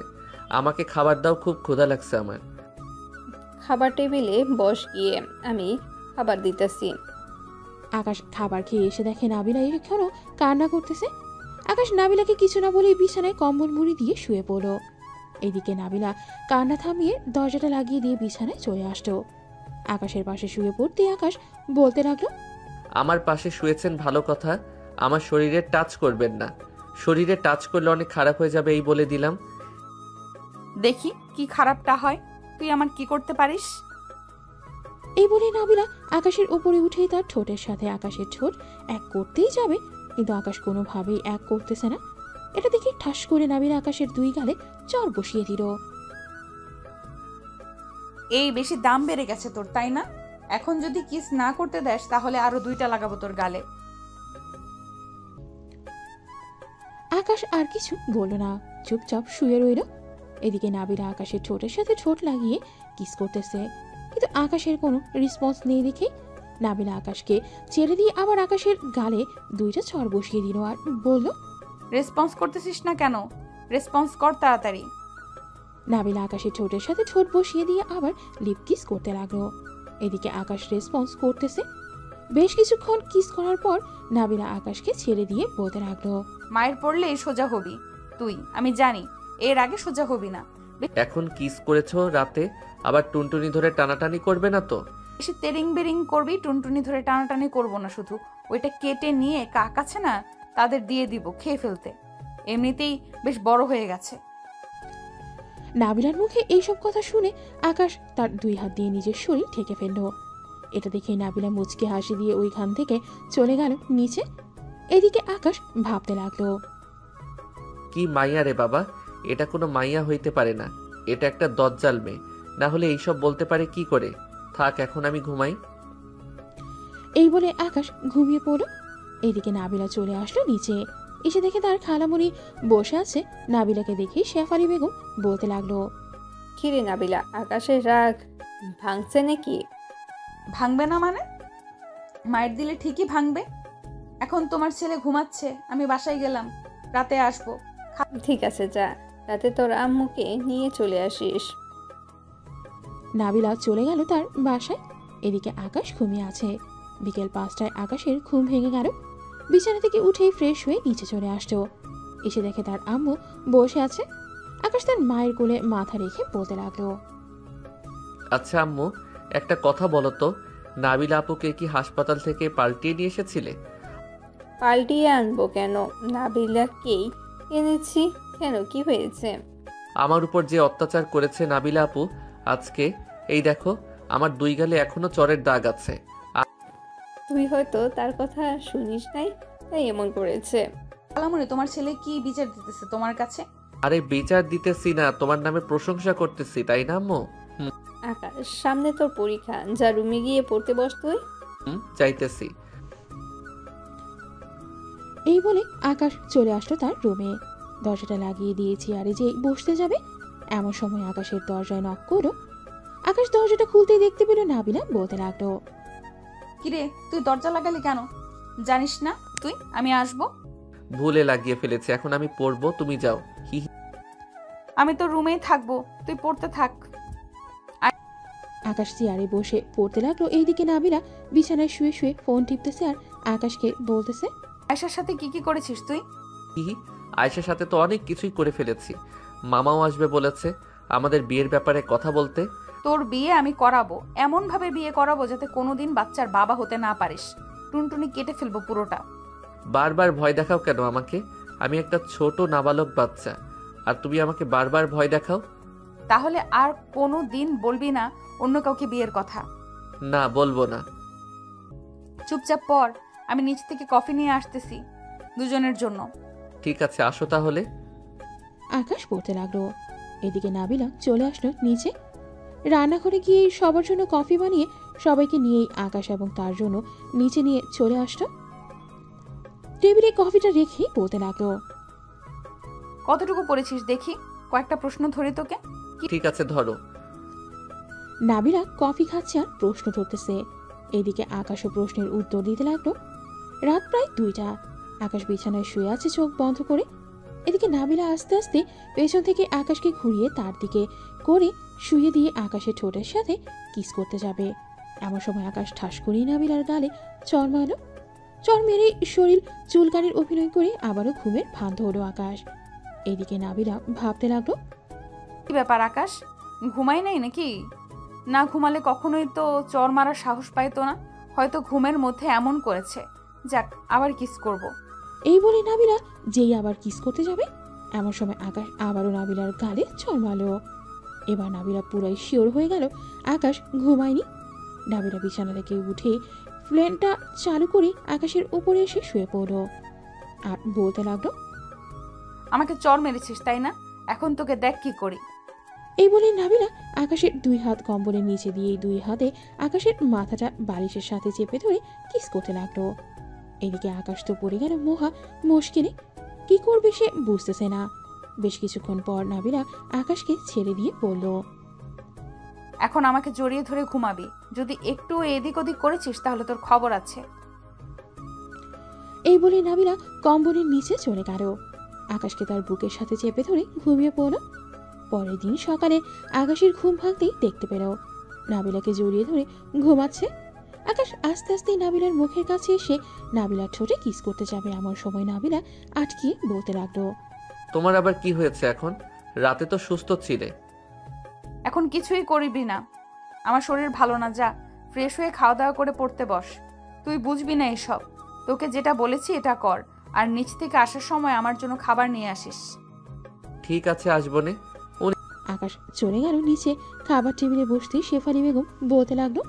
আমাকে খাবার দাও, খুব ক্ষুধা লাগছে আমার। খাবার টেবিলে বস গিয়ে, আমি খাবার দিতেছি। আকাশ খাবার খেয়ে এসে দেখে নাবিলা এখনো কান্না করতেছে। আকাশ নাবিলাকে কিছু না বলেই বিছানায় কম্বল মুড়ি দিয়ে শুয়ে পড়ল। এদিকে নাবিলা কান্না থামিয়ে দরজাটা লাগিয়ে দিয়ে বিছানায় চলে আসতো। আকাশের পাশে শুয়ে পড়তে আকাশ বলতে লাগলো, আমার পাশে শুয়েছেন ভালো কথা, আমার শরীরে টাচ করবেন না। শরীরে টাচ করলে অনেক খারাপ হয়ে যাবে, এই বলে দিলাম। দেখি কি খারাপটা হয়, তুই আমার কি করতে পারিস? এই বলে নাবিলা আকাশের উপরে উঠেই তার ঠোঁটের সাথে আকাশের ঠোঁট এক করতেই যাবে, কিন্তু আকাশ কোনোভাবেই এক করতেছে না। এটা দেখে ঠাস করে নাবিলা আকাশের দুই গালে চর বসিয়ে দিল। এই বেশি দাম বেড়ে গেছে তোর, তাই না? এখন যদি কিস না করতে দেস তাহলে আরো 2টা লাগাবো তোর গালে। আকাশ আর কিছু বলল না, চুপচাপ শুয়ে রইল। এদিকে নাবিলা আকাশের ঠোঁটের সাথে ঠোঁট লাগিয়ে কিস করতেছে, কিন্তু আকাশের কোনো রেসপন্স নেই দেখে নাবিলা আকাশকে ছেড়ে দিয়ে আবার আকাশের গালে 2টা চর বসিয়ে দিল আর বলল, রেসপন্স করতেছিস না কেন? রেসপন্স কর তাড়াতাড়ি। নাবিলা আকাশের ঠোঁটের সাথে ঠোঁট বসিয়ে দিয়ে আবার লিপ কিস করতে লাগলো। এদিকে আকাশ রেসপন্স করতেছে। বেশ কিছুক্ষণ কিস করার পর নাবিলা আকাশকে ছেড়ে দিয়ে বলতে লাগলো, মায়ের পড়লেই সোজা হবি তুই, আমি জানি। এর আগে সোজা হবি না। এখন কিস করেছো রাতে, আবার টুনটুনি ধরে টানাটানি করবে না তো? বেশি তেরিং বেরিং করবি, টুনটুনি ধরে টানাটানি করবো না শুধু, ওইটা কেটে নিয়ে কাক আছে না, তাদের দিয়ে দিব খেয়ে ফেলতে। এমনিতেই বেশ বড় হয়ে গেছে। নাবিলার মুখে এইসব কথা শুনে আকাশ তার 2 হাত দিয়ে নিজের শরীর ঢেকে ফেলল। এটা দেখে নাবিলা মুচকে হাসি দিয়ে ওইখান থেকে চলে গেল নিচে। এদিকে আকাশ ভাবতে লাগলো, কি মাইয়া রে বাবা, এটা কোনো মাইয়া হইতে পারে না। এটা একটা দজ্জাল মেয়ে, না হলে এইসব বলতে পারে কি করে? থাক, এখন আমি ঘুমাই। এই বলে আকাশ ঘুমিয়ে পড়ল। এদিকে নাবিলা চলে আসলো নিচে। এসে দেখে তার খালামণি বসে আছে। নাবিলাকে দেখে শেফালি বেগম বলতে লাগলো, কিরে নাবিলা, আকাশের রাগ ভাঙছে নাকি? ভাঙবে না মানে? মায়ের দিলে ঠিকই ভাঙবে। এখন তোমার ছেলে ঘুমাচ্ছে, আমি বাসায় গেলাম, রাতে আসবো। ঠিক আছে যা, রাতে তোর আম্মুকে নিয়ে চলে আসিস। নাবিলা চলে গেল তার বাসায়। এদিকে আকাশ ঘুমিয়ে আছে। বিকেল 5টায় আকাশের ঘুম ভেঙে গেল। বিছানা থেকে উঠেই ফ্রেশ হয়ে নিচে চলে আসতো। এসে দেখে তার আম্মু বসে আছে। আকাশ তার মায়ের কোলে মাথা রেখে বলতে লাগলো, আচ্ছা আম্মু, একটা কথা বলো তো, নাবিলা আপুকে কি হাসপাতাল থেকে পাল্টিয়ে নিয়ে এসেছিলে? পাল্টিয়ে আনবো কেন, নাবিলাকেই এনেছি। কেন, কি হয়েছে? আমার উপর যে অত্যাচার করেছে নাবিলা আপু, আজকে এই দেখো আমার 2 গালে এখনো চরের দাগ আছে। তুই হয়তো তার কথা শুনিস নাই, তাই এমন করেছে। খালামণি, তোমার ছেলে কি বিচার দিতেছে তোমার কাছে? আরে বিচার দিতেছি না, তোমার নামে প্রশংসা করতেছি, তাই না আম্মু? আকাশ, সামনে তোর পরীক্ষা, যা রুমে গিয়ে পড়তে বস তুই। চাইতেছি। এই বলে আকাশ চলে আসলো তার রুমে। দরজাটা লাগিয়ে দিয়ে চেয়ারে যেই বসতে যাবে, এমন সময় আকাশের দরজায় নক করলো। আকাশ দরজাটা খুলতেই দেখতে পেল নাবিলা বলতে লাগলো, কিরে, তুই দরজা লাগালি কেন? জানিস না তুই আমি আসবো? ভুলে লাগিয়ে ফেলেছে, এখন আমি পড়বো, তুমি যাও। হি হি। আমি তো রুমেই থাকবো, তুই পড়তে থাক। আকাশ চেয়ারে বসে পড়তে লাগলো। এইদিকে নাবিলা বিছানায় শুয়ে শুয়ে ফোন টিপতেছে আর আকাশকে বলতেছে, আয়শার সাথে কি কি করেছিস তুই? হি হি। আয়েশার সাথে তো অনেক কিছুই করে ফেলেছি। মামাও আসবে বলেছে আমাদের বিয়ের ব্যাপারে কথা বলতে। তোর বিয়ে আমি করাবো, এমন ভাবে বিয়ে করাবো যাতে কোনোদিন বাচ্চার বাবা হতে না পারিস। টুনটুনি কেটে ফেলবো পুরোটা। বারবার ভয় দেখাও কেন আমাকে? আমি একটা ছোট নাবালক বাচ্চা, আর তুমি আমাকে বারবার ভয় দেখাও। তাহলে আর কোনো দিন বলবি না অন্য কাউকে বিয়ের কথা। না, বলবো না। চুপচাপ পড়, আমি নিচ থেকে কফি নিয়ে আসতেছি দুজনের জন্য। ঠিক আছে, আসো তাহলে। আকাশ পড়তে লাগলো। এদিকে নাবিলা চলে আসলো নিচে। রান্নাঘরে গিয়ে সবার জন্য কফি বানিয়ে সবাইকে নিয়েই আকাশ এবং তার জন্য নিচে নিয়ে চলে আসলো। টেবিলে কফিটা রেখে বলতে লাগলো, কতটুকু পড়েছিস দেখি, কয়েকটা প্রশ্ন ধরি তোকে। ঠিক আছে ধরো। নাবিলা কফি খাচ্ছে আর প্রশ্ন ধরতেছে। এদিকে আকাশও প্রশ্নের উত্তর দিতে লাগলো। রাত প্রায় 2টা। আকাশ বিছানায় শুয়ে আছে চোখ বন্ধ করে। এদিকে নাবিলা আস্তে আস্তে পেছন থেকে আকাশকে ঘুরিয়ে তার দিকে করে শুয়ে দিয়ে আকাশের ঠোঁটের সাথে কিস করতে যাবে। এমন সময় আকাশ ঠাস করেই নাবিলার গালে চর মারল। চর মেরে শরীর চুলকানির অভিনয় করে আবারও ঘুমের ভান ধরল আকাশ। এদিকে নাবিলা ভাবতে লাগলো, কি ব্যাপার আকাশ, ঘুমাই নাই নাকি? না ঘুমালে কখনোই তো চর মারার সাহস পাইতো না, হয়তো ঘুমের মধ্যে এমন করেছে। যাক, আবার কিস করব। এই বলে নাবিলা যেই আবার কিস করতে যাবে, এমন সময় আকাশ আবারও নাবিলার গালে চর মারল। এবার নাবিলা পুরাই শিওর হয়ে গেল আকাশ ঘুমায়নি। নাবিলা বিছানা থেকে উঠে ফ্যানটা চালু করে আকাশের উপরে এসে শুয়ে পড়ল আর বলতে লাগলো, আমাকে চর মেরেছিস তাই না? এখন তোকে দেখ কি করি। এই বলে নাবিলা আকাশের 2 হাত কম্বলের নিচে দিয়ে 2 হাতে আকাশের মাথাটা বালিশের সাথে চেপে ধরে কিস করতে লাগলো। এদিকে আকাশ তো পড়ে গেল মহা মুশকিলে। কি করবে সে বুঝতেছে না। বেশ কিছুক্ষণ পর নাবিলা আকাশকে ছেড়ে দিয়ে বলল, এখন আমাকে জড়িয়ে ধরে ঘুমাবি। যদি একটু এদিক ওদিক করেছিস তাহলে তোর খবর আছে। এই বলে নাবিলা কম্বলের নিচে চলে গেল। আকাশকে তার বুকের সাথে চেপে ধরে ঘুমিয়ে পড়ল। পরের দিন সকালে আকাশের ঘুম ভাঙতেই দেখতে পেল নাবিলাকে জড়িয়ে ধরে ঘুমাচ্ছে। আকাশ আস্তে আস্তে নাবিলার মুখের কাছে এসে নাবিলার ঠোঁটে কিস করতে যাবে, এমন সময় নাবিলা আটকিয়ে বলতে লাগলো, তোমার আবার কি হয়েছে এখন? রাতে তো সুস্থ ছিলে। এখন কিছুই করবি না, আমার শরীর ভালো না। যা ফ্রেশ হয়ে খাওয়া দাওয়া করে পড়তে বস। তুই বুঝবি না এসব। তোকে যেটা বলেছি এটা কর, আর নিচ থেকে আসার সময় আমার জন্য খাবার নিয়ে আসিস। ঠিক আছে আসবো নে। আকাশ চলে গেল নিচে। খাবার টেবিলে বসতেই শেফালি বেগম বলতে লাগলো,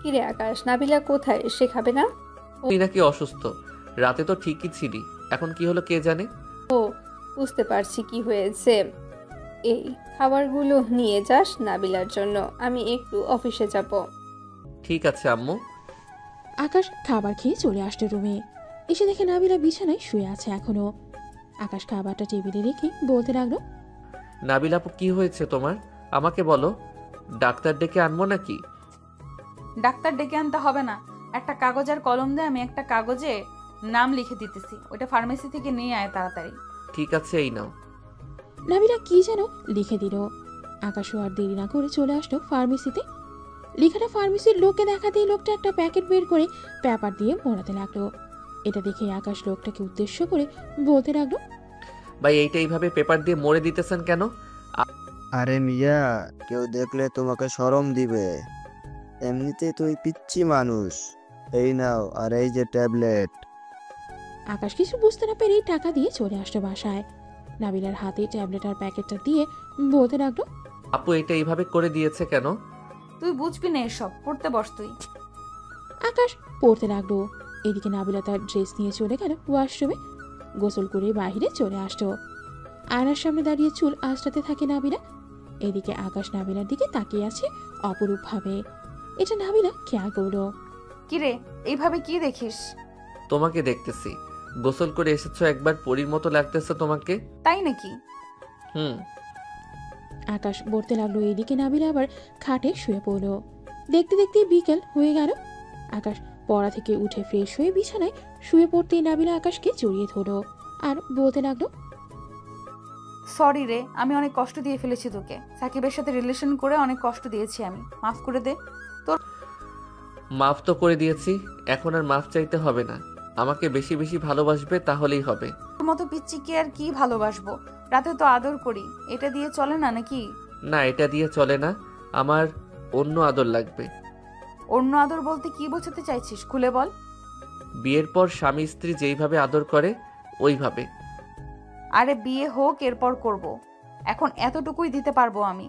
কিরে আকাশ, নাবিলা কোথায়? সে খাবে না? তুই নাকি অসুস্থ? রাতে তো ঠিকই ছিলি, এখন কি হলো কে জানে। ও, বুঝতে পারছি কি হয়েছে। এই খাবারগুলো নিয়ে যাস নাবিলার জন্য, আমি একটু অফিসে যাব। ঠিক আছে আম্মু। আকাশ খাবার খেয়ে চলে আসলো রুমে। এসে দেখে নাবিলা বিছানায় শুয়ে আছে এখনো। আকাশ খাবারটা টেবিলে রেখে বলতে লাগলো, নাবিল আপু কি হয়েছে তোমার? আমাকে বলো, ডাক্তার ডেকে আনবো নাকি? ডাক্তার ডেকে আনতে হবে না। একটা কাগজ আর কলম দিয়ে আমি একটা কাগজে নাম লিখে দিতেছি, ওটা ফার্মেসি থেকে নিয়ে আয় তাড়াতাড়ি। ঠিক আছে এই নাও। নাবিলা কি যেন লিখে দিল। আকাশও আর দেরি না করে চলে আসলো ফার্মেসিতে। লেখাটা ফার্মেসির লোককে দেখাতেই লোকটা একটা প্যাকেট বের করে পেপার দিয়ে মোড়াতে লাগলো। এটা দেখে আকাশ লোকটাকে উদ্দেশ্য করে বলতে লাগলো, ভাই এইটা এইভাবে পেপার দিয়ে মোড়ে দিতেছেন কেন? আরে মিয়া, কেউ দেখলে তোমাকে শরম দিবে। এমনিতে তুই পিচ্ছি মানুষ। এই নাও, আর এই যে ট্যাবলেট। আকাশ কিছু বুঝতে না পেরেই টাকা দিয়ে চলে আসলো বাসায়। নাবিলার হাতে ট্যাবলেট আর প্যাকেটটা দিয়ে বলতে লাগলো, আপু এটা এইভাবে করে দিয়েছে কেন? তুই বুঝবি না এসব, পড়তে বস তুই। আকাশ পড়তে লাগলো। এদিকে নাবিলা তার ড্রেস নিয়ে চলে গেল ওয়াশরুমে। গোসল করে বাইরে চলে আসলো। আয়নার সামনে দাঁড়িয়ে চুল আঁচড়াতে থাকে নাবিলা। এদিকে আকাশ নাবিলার দিকে তাকিয়ে আছে অপরূপ ভাবে। এটা নাবিলা খেয়াল করলো। কিরে, এইভাবে কি দেখিস? তোমাকে দেখতেছি। গোসল করে এসেছো, একবার পরীর মতো লাগতেছে তোমাকে। তাই নাকি? হুম। আকাশ পড়তে লাগলো। এদিকে নাবিলা আবার খাটে শুয়ে পড়লো। দেখতে দেখতে বিকেল হয়ে গেল। আকাশ পড়া থেকে উঠে ফ্রেশ হয়ে বিছানায় শুয়ে পড়তেই নাবিলা আকাশকে জড়িয়ে ধরলো আর বলতে লাগলো, সরি রে, আমি অনেক কষ্ট দিয়ে ফেলেছি তোকে। সাকিবের সাথে রিলেশন করে অনেক কষ্ট দিয়েছি আমি, মাফ করে দে। মাফ তো করে দিয়েছি, এখন আর মাফ চাইতে হবে না। আমাকে বেশি বেশি ভালোবাসবে তাহলেই হবে। তোর মতো পিচ্চিকে আর কি ভালোবাসবো? রাতে তো আদর করি, এটা দিয়ে চলে না নাকি? না, এটা দিয়ে চলে না, আমার অন্য আদর লাগবে। অন্য আদর বলতে কি বোঝাতে চাইছিস, খুলে বল। বিয়ের পর স্বামী স্ত্রী যেইভাবে আদর করে ওইভাবে। আরে বিয়ে হোক, এরপর করব। এখন এতটুকুই দিতে পারবো আমি।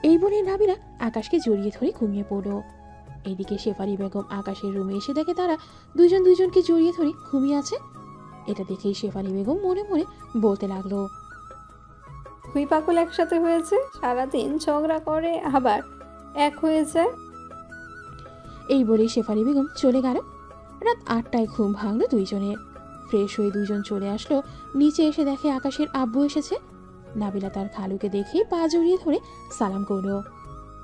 এই বলে নাবিলা আকাশকে জড়িয়ে ধরে ঘুমিয়ে পড়লো। এদিকে শেফালি বেগম আকাশের রুমে এসে দেখে তারা দুজনকে জড়িয়ে ধরে ঘুমিয়ে আছে। এটা দেখেই শেফালি বেগম মনে মনে বলতে লাগলো, দুই পাগল একসাথে হয়েছে, সারাদিন ঝগড়া করে আবার এক হয়ে যায়। এই বলেই শেফালি বেগম চলে গেল। রাত 8টায় ঘুম ভাঙলো দুইজনের। ফ্রেশ হয়ে দুইজন চলে আসলো নিচে। এসে দেখে আকাশের আব্বু এসেছে। নাবিলা তার খালুকে দেখে পা জড়িয়ে ধরে সালাম করলো।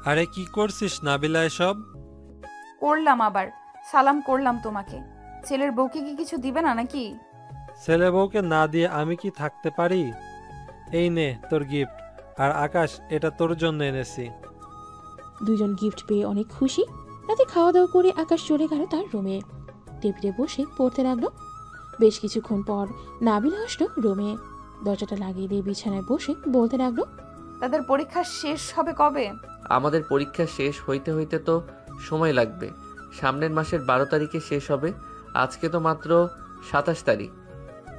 আরে কি করছিস নাবিলা এসব? করলাম, আবার সালাম করলাম তোমাকে। ছেলের বউকে কি কিছু দিবে না নাকি? ছেলে বউকে না দিয়ে আমি কি থাকতে পারি? এই নে তোর গিফট। আর আকাশ, এটা তোর জন্য এনেছি। দুজন গিফট পেয়ে অনেক খুশি। রাতে খাওয়া দাওয়া করে আকাশ চলে গেল তার রুমে। টেবিলে বসে পড়তে লাগলো। বেশ কিছুক্ষণ পর নাবিলা আসলো রুমে। দরজাটা লাগিয়ে দিয়ে বিছানায় বসে বলতে লাগলো, তাদের পরীক্ষা শেষ হবে কবে? আমাদের পরীক্ষা শেষ হইতে হইতে তো সময় লাগবে। সামনের মাসের 12 তারিখে শেষ হবে। আজকে তো মাত্র 27 তারিখ।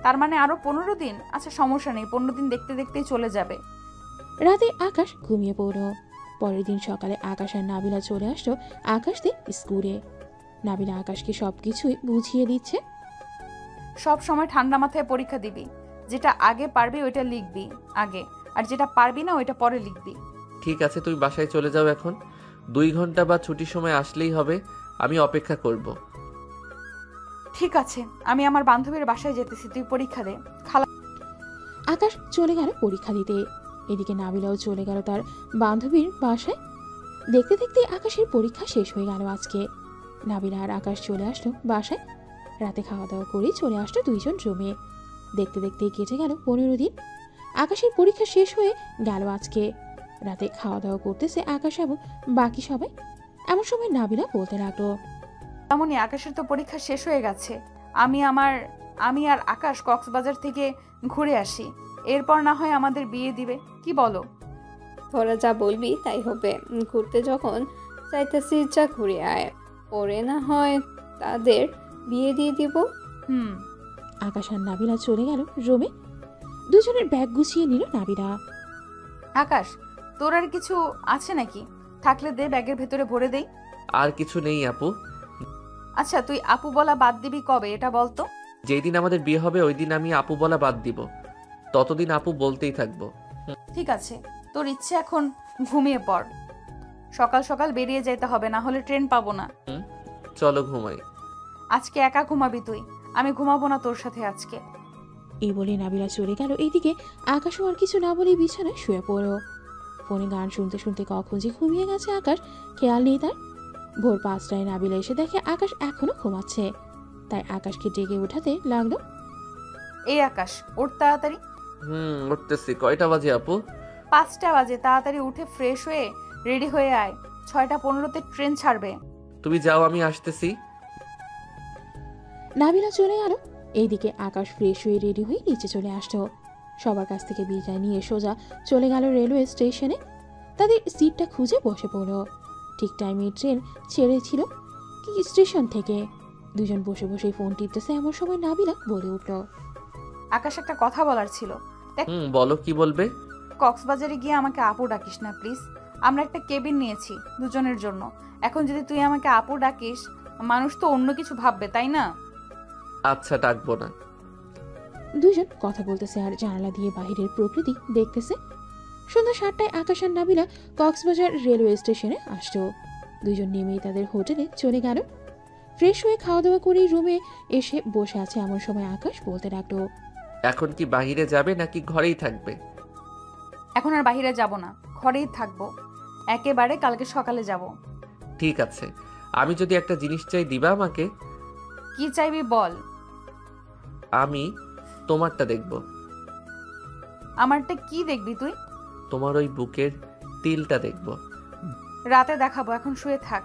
তার মানে আরো 15 দিন। আচ্ছা সমস্যা নেই, 15 দিন দেখতে দেখতেই চলে যাবে। রাতে আকাশ ঘুমিয়ে পড়ল। পরের দিন সকালে আকাশ আর নাবিলা চলে আসলো আকাশদের স্কুলে। নাবিলা আকাশকে সবকিছুই বুঝিয়ে দিচ্ছে। সব সময় ঠান্ডা মাথায় পরীক্ষা দিবি। যেটা আগে পারবি ওইটা লিখবি আগে, আর যেটা পারবি না ওইটা পরে লিখবি। ঠিক আছে, তুই বাসায় চলে যাও এখন। 2 ঘন্টা বা ছুটির সময় আসলেই হবে। আমি অপেক্ষা করব। ঠিক আছে, আমি আমার বান্ধবীর বাসায় যেতেছি, তুই পরীক্ষা দে। খালা আকাশ চলে গেল পরীক্ষা দিতে। এদিকে নাবিলাও চলে গেল তার বান্ধবীর বাসায়। দেখতে দেখতে আকাশের পরীক্ষা শেষ হয়ে গেল আজকে। নাবিলা আর আকাশ চলে আসলো বাসায়। রাতে খাওয়া দাওয়া করে চলে আসলো দুইজন রুমে। দেখতে দেখতে কেটে গেল 15 দিন। আকাশের পরীক্ষা শেষ হয়ে গেল আজকে। রাতে খাওয়া দাওয়া করতেছে আকাশ এবং বাকি সবাই। এমন সময় নাবিলা বলতে লাগলো, তেমনই আকাশের তো পরীক্ষা শেষ হয়ে গেছে। আমি আর আকাশ কক্সবাজার থেকে ঘুরে আসি, এরপর না হয় আমাদের বিয়ে দিবে, কি বলো? তোরা যা বলবি তাই হবে। ঘুরতে যখন চাইতেছিস যা ঘুরে আয়, পরে না হয় তাদের বিয়ে দিয়ে দিব। আকাশ আর নাবিলা চলে গেল রুমে। দুজনের ব্যাগ গুছিয়ে নিল নাবিলা। আকাশ, তোর আর কিছু আছে নাকি? থাকলে দে, ব্যাগের ভেতরে ভরে দেই। আর কিছু নেই আপু। আচ্ছা তুই আপু বলা বাদ দিবি কবে এটা বলতো? যেই দিন আমাদের বিয়ে হবে ওই দিন আমি আপু বলা বাদ দিব। ততদিন আপু বলতেই থাকবো। ঠিক আছে, তোর ইচ্ছে, এখন ঘুমিয়ে পড়। সকাল সকাল বেরিয়ে যেতে হবে, না হলে ট্রেন পাবো না। চলো ঘুমাই। আজকে একা ঘুমাবি তুই, আমি ঘুমাবো না তোর সাথে আজকে। এই বলে নাবিলা চলে গেল। এইদিকে আকাশও আর কিছু না বলে বিছানায় শুয়ে পড়ো। ফোনে গান শুনতে শুনতে কখন যে ঘুমিয়ে গেছে আকাশ খেয়াল নেই তার। ভোর 5টায় নাবিলা এসে দেখে আকাশ এখনো ঘুমাচ্ছে। তাই আকাশকে ডেকে উঠাতে লাগলো, এই আকাশ, ওঠ তাড়াতাড়ি। উঠতেছি। কয়টা বাজে আপু? 5টা বাজে। তাড়াতাড়ি উঠে ফ্রেশ হয়ে রেডি হয়ে আয়, 6টা 15তে ট্রেন ছাড়বে। তুমি যাও, আমি আসতেছি। নাবিলা চলে গেল। এইদিকে আকাশ ফ্রেশ হয়ে রেডি হয়ে নিচে চলে আসলো। সবার কাছ থেকে বিদায় নিয়ে সোজা চলে গেল রেলওয়ে স্টেশনে। তাদের সিটটা খুঁজে বসে পড়ল। ঠিক টাইমে ট্রেন ছেড়েছিল কি স্টেশন থেকে। দুজন বসে বসে ফোন টিপতেছে। এমন সময় নাবিলা বলে উঠল, আকাশ, একটা কথা বলার ছিল। বলো, কি বলবে? কক্সবাজারে গিয়ে আমাকে আপু ডাকিস না প্লিজ। আমরা একটা কেবিন নিয়েছি দুজনের জন্য। এখন যদি তুই আমাকে আপু ডাকিস, মানুষ তো অন্য কিছু ভাববে, তাই না? আচ্ছা, ডাকবো না। দুজন কথা বলতেছে আর জানালা দিয়ে বাহিরের প্রকৃতি দেখতেছে। সন্ধ্যা 7টায় আকাশ আর নাবিলা কক্সবাজার রেলওয়ে স্টেশনে আসলো। দুজন নেমেই তাদের হোটেলে চলে গেল। ফ্রেশ হয়ে খাওয়া দাওয়া করে রুমে এসে বসে আছে। এমন সময় আকাশ বলতে লাগলো, এখন কি বাহিরে যাবে নাকি ঘরেই থাকবে? এখন আর বাহিরে যাব না, ঘরেই থাকবো। একেবারে কালকে সকালে যাব। ঠিক আছে। আমি যদি একটা জিনিস চাই দিবা আমাকে? কি চাইবি বল। আমি তোমারটা দেখব। আমারটা কি দেখবি তুই? তোমার ওই বুকের তিলটা দেখব। রাতে দেখাবো, এখন শুয়ে থাক।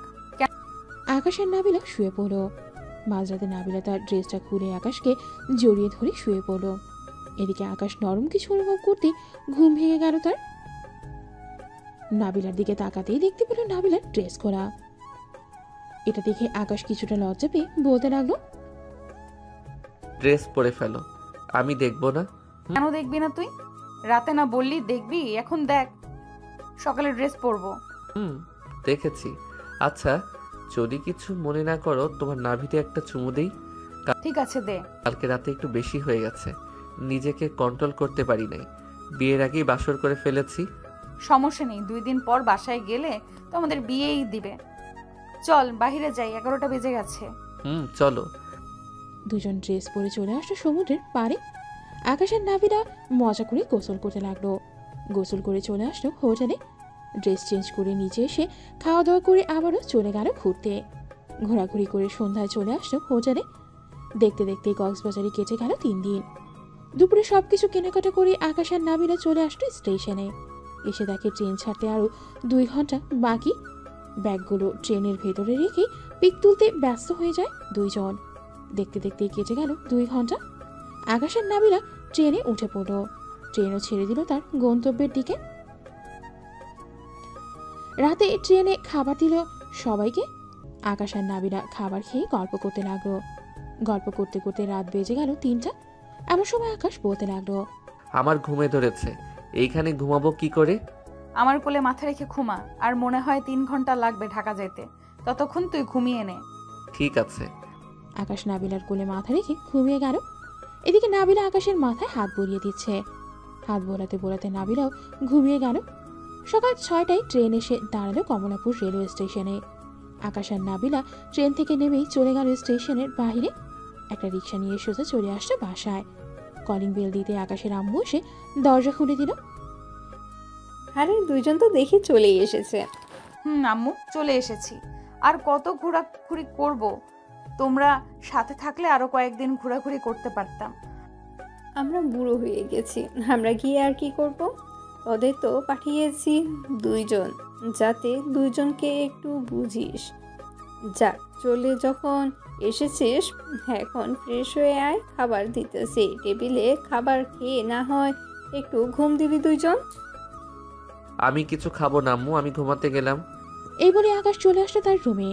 আকাশ আর নাবিলা শুয়ে পড়লো। মাঝরাতে নাবিলা তার ড্রেসটা খুলে আকাশকে জড়িয়ে ধরে শুয়ে পড়লো। এদিকে আকাশ নরম কিছু অনুভব করতে ঘুম ভেঙে গেল তার। নাবিলার দিকে তাকাতেই দেখতে পেল নাবিলার ড্রেস খোলা। এটা দেখে আকাশ কিছুটা লজ্জা পেয়ে বলতে লাগলো, ড্রেস পরে ফেলো, আমি দেখবো না। কেন দেখবি না তুই? রাতে না বললি দেখবি, এখন দেখ। সকালে ড্রেস পরবো। দেখেছি। আচ্ছা, যদি কিছু মনে না করো, তোমার নাভিতে একটা চুমু দেই। ঠিক আছে, দে। কালকে রাতে একটু বেশি হয়ে গেছে, নিজেকে কন্ট্রোল করতে পারি নাই, বিয়ের আগেই বাসর করে ফেলেছি। সমস্যা নেই, 2 দিন পর বাসায় গেলে তো আমাদের বিয়েই দিবে। চল বাইরে যাই, 11টা বেজে গেছে। চলো। দুজন ড্রেস পরে চলে আসলো সমুদ্রের পাড়ে। আকাশ আর নাবিলা মজা করে গোসল করতে লাগলো। গোসল করে চলে আসলো হোটেলে। ড্রেস চেঞ্জ করে নিচে এসে খাওয়া দাওয়া করে আবারও চলে গেল ঘুরতে। ঘোরাঘুরি করে সন্ধ্যায় চলে আসলো হোটেলে। দেখতে দেখতে কক্সবাজারে কেটে গেল 3 দিন। দুপুরে সবকিছু কেনাকাটা করে আকাশ আর নাবিলা চলে আসলো স্টেশনে। এসে দেখে ট্রেন ছাড়তে আরো 2 ঘন্টা বাকি। ব্যাগগুলো ট্রেনের ভেতরে রেখে পিক তুলতে ব্যস্ত হয়ে যায় দুইজন। দেখতে দেখতে কেটে গেল 2 ঘন্টা। আকাশ আর নাবিলা ট্রেনে উঠে পড়ল। ট্রেনও ছেড়ে দিল তার গন্তব্যের দিকে। রাতে ট্রেনে খাবার দিল সবাইকে। আকাশ আর নাবিলা খাবার খেয়ে গল্প করতে লাগলো। গল্প করতে করতে রাত বেজে গেল 3টা। এমন সময় আকাশ বলতে লাগলো, আমার ঘুমে ধরেছে, এইখানে ঘুমাবো কি করে? আমার কোলে মাথা রেখে ঘুমা, আর মনে হয় 3 ঘন্টা লাগবে ঢাকা যেতে, ততক্ষণ তুই ঘুমিয়ে নে। ঠিক আছে। আকাশ নাবিলার কোলে মাথা রেখে ঘুমিয়ে গেল। এদিকে নাবিলা আকাশের মাথায় হাত বুলিয়ে দিচ্ছে। হাত বোলাতে বোলাতে নাবিলাও ঘুমিয়ে গেল। সকাল 6টায় ট্রেন এসে দাঁড়ালো কমলাপুর রেলওয়ে স্টেশনে। আকাশ আর নাবিলা ট্রেন থেকে নেমেই চলে গেল স্টেশনের বাইরে। একটা রিক্সা নিয়ে সোজা চলে আসছে বাসায়। কলিং বেল দিতে আকাশের আম্মু এসে দরজা খুলে দিল। আরে দুইজন তো দেখি চলেই এসেছে। আম্মু চলে এসেছি। আর কত ঘোরাঘুরি করব? তোমরা সাথে থাকলে আরো কয়েকদিন ঘোরাঘুরি করতে পারতাম। আমরা বুড়ো হয়ে গেছি, আমরা গিয়ে আর কি করব? ওদের তো পাঠিয়েছি 2 জন, যাতে 2 জনকে একটু বুঝিস। যাক, চলে যখন এসেছিস এখন ফ্রেশ হয়ে আয়, খাবার দিতেছি টেবিলে। খাবার খেয়ে না হয় একটু ঘুম দিবি 2 জন। আমি কিছু খাবো না আম্মু, আমি ঘুমাতে গেলাম। এই বলে আকাশ চলে আসলো তার রুমে।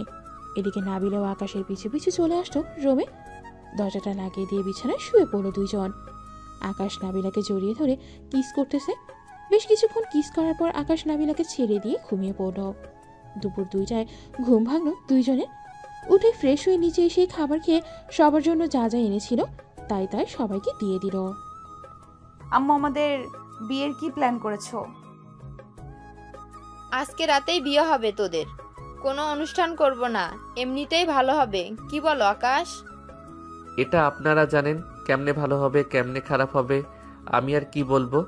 এদিকে নাবিলাও আকাশের পিছু পিছু চলে আসলো রুমে। দরজাটা লাগিয়ে দিয়ে বিছানায় শুয়ে পড়লো 2 জন। আকাশ নাবিলাকে জড়িয়ে ধরে কিস করতেছে। বেশ কিছুক্ষণ কিস করার পর আকাশ নাবিলাকে ছেড়ে দিয়ে ঘুমিয়ে পড়ল। দুপুর 2টায় ঘুম ভাঙলো 2 জনের। উঠে ফ্রেশ হয়ে নিচে এসে খাবার খেয়ে সবার জন্য যা যা এনেছিল তাই তাই সবাইকে দিয়ে দিল। আম্মু, আমাদের বিয়ের কি প্ল্যান করেছো? আজকে রাতেই বিয়ে হবে তোদের, কোনো অনুষ্ঠান করব না, এমনিতেই ভালো হবে। কি বলো আকাশ? এটা আপনারা জানেন কেমনে ভালো হবে কেমনে খারাপ হবে, আমি আর কি বলবো।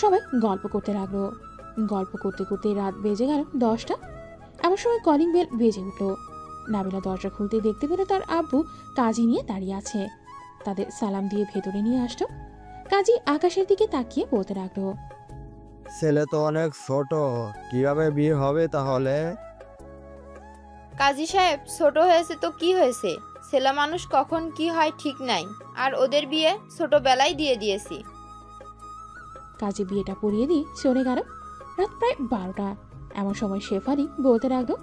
সবাই গল্প করতে লাগলো। গল্প করতে করতে রাত বেজে গেল 10টা। এমন সময় কলিং বেল বেজে উঠল। নাবিলা দরজা খুলতে দেখতে পেল তার আব্বু কাজী নিয়ে দাঁড়িয়ে আছে। তাদের সালাম দিয়ে ভেতরে নিয়ে আসলো। কাজী আকাশের দিকে তাকিয়ে বলতে লাগলো, ছেলে তো অনেক ছোট, কিভাবে বিয়ে হবে তাহলে? কাজী সাহেব, ছোট হয়েছে তো কি হয়েছে, ছেলে মানুষ কখন কি হয় ঠিক নাই, আর ওদের বিয়ে ছোটবেলায় দিয়ে দিয়েছি। কাজী বিয়েটা পড়িয়ে দিয়ে চলে গেল। রাত প্রায় 12টা। এমন সময় শেফালি বলতে লাগলো,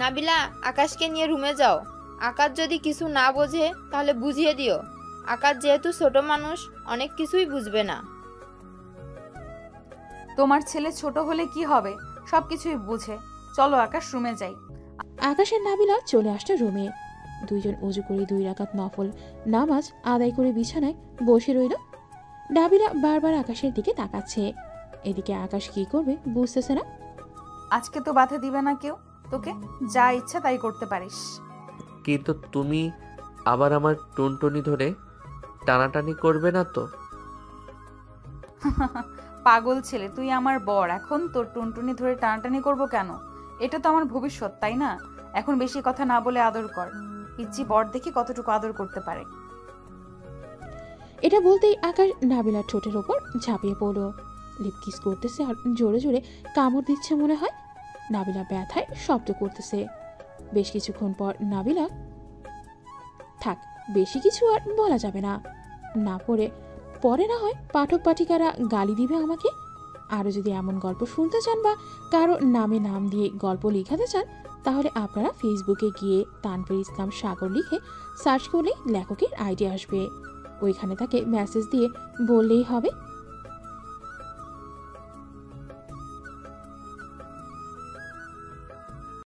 নাবিলা, আকাশকে নিয়ে রুমে যাও। আকাশ যদি কিছু না বোঝে তাহলে বুঝিয়ে দিও। আকাশ যেহেতু ছোট মানুষ, অনেক কিছুই বুঝবে না। তোমার ছেলে ছোট হলে কি হবে, সবকিছুই বুঝে। চলো আকাশ, রুমে যাই। আকাশের নাবিলা চলে আসলো রুমে। 2 জন উজু করে 2 রাকাত নফল নামাজ আদায় করে বিছানায় বসে রইল। নাবিলা বারবার আকাশের দিকে তাকাচ্ছে। এদিকে আকাশ কি করবে বুঝতেছে না। আজকে তো বাধা দিবে না কেউ, তোকে যা ইচ্ছা তাই করতে পারিস। কিন্তু তুমি আবার আমার টুনটুনি ধরে টানাটানি করবে না তো? পাগল ছেলে, তুই আমার বর, এখন তোর টুনটুনি ধরে টানাটানি করব কেন? এটা তো আমার ভবিষ্যৎ, তাই না? এখন বেশি কথা না বলে আদর কর। পিচ্চি বর দেখি কতটুকু আদর করতে পারে। এটা বলতেই আকাশ নাবিলার ঠোঁটের ওপর ঝাঁপিয়ে পড়ল। লিপ কিস করতেছে আর জোরে জোরে কামড় দিচ্ছে মনে হয়। নাবিলা ব্যথায় শব্দ করতেছে। বেশ কিছুক্ষণ পর নাবিলা, থাক বেশি কিছু আর বলা যাবে না, না পরে না হয় পাঠক পাঠিকারা গালি দিবে আমাকে। আরও যদি এমন গল্প শুনতে চান বা কারো নামে নাম দিয়ে গল্প লেখাতে চান তাহলে আপনারা ফেসবুকে গিয়ে তানভীর ইসলাম সাগর লিখে সার্চ করলেই লেখকের আইডি আসবে। ওইখানে তাকে মেসেজ দিয়ে বললেই হবে।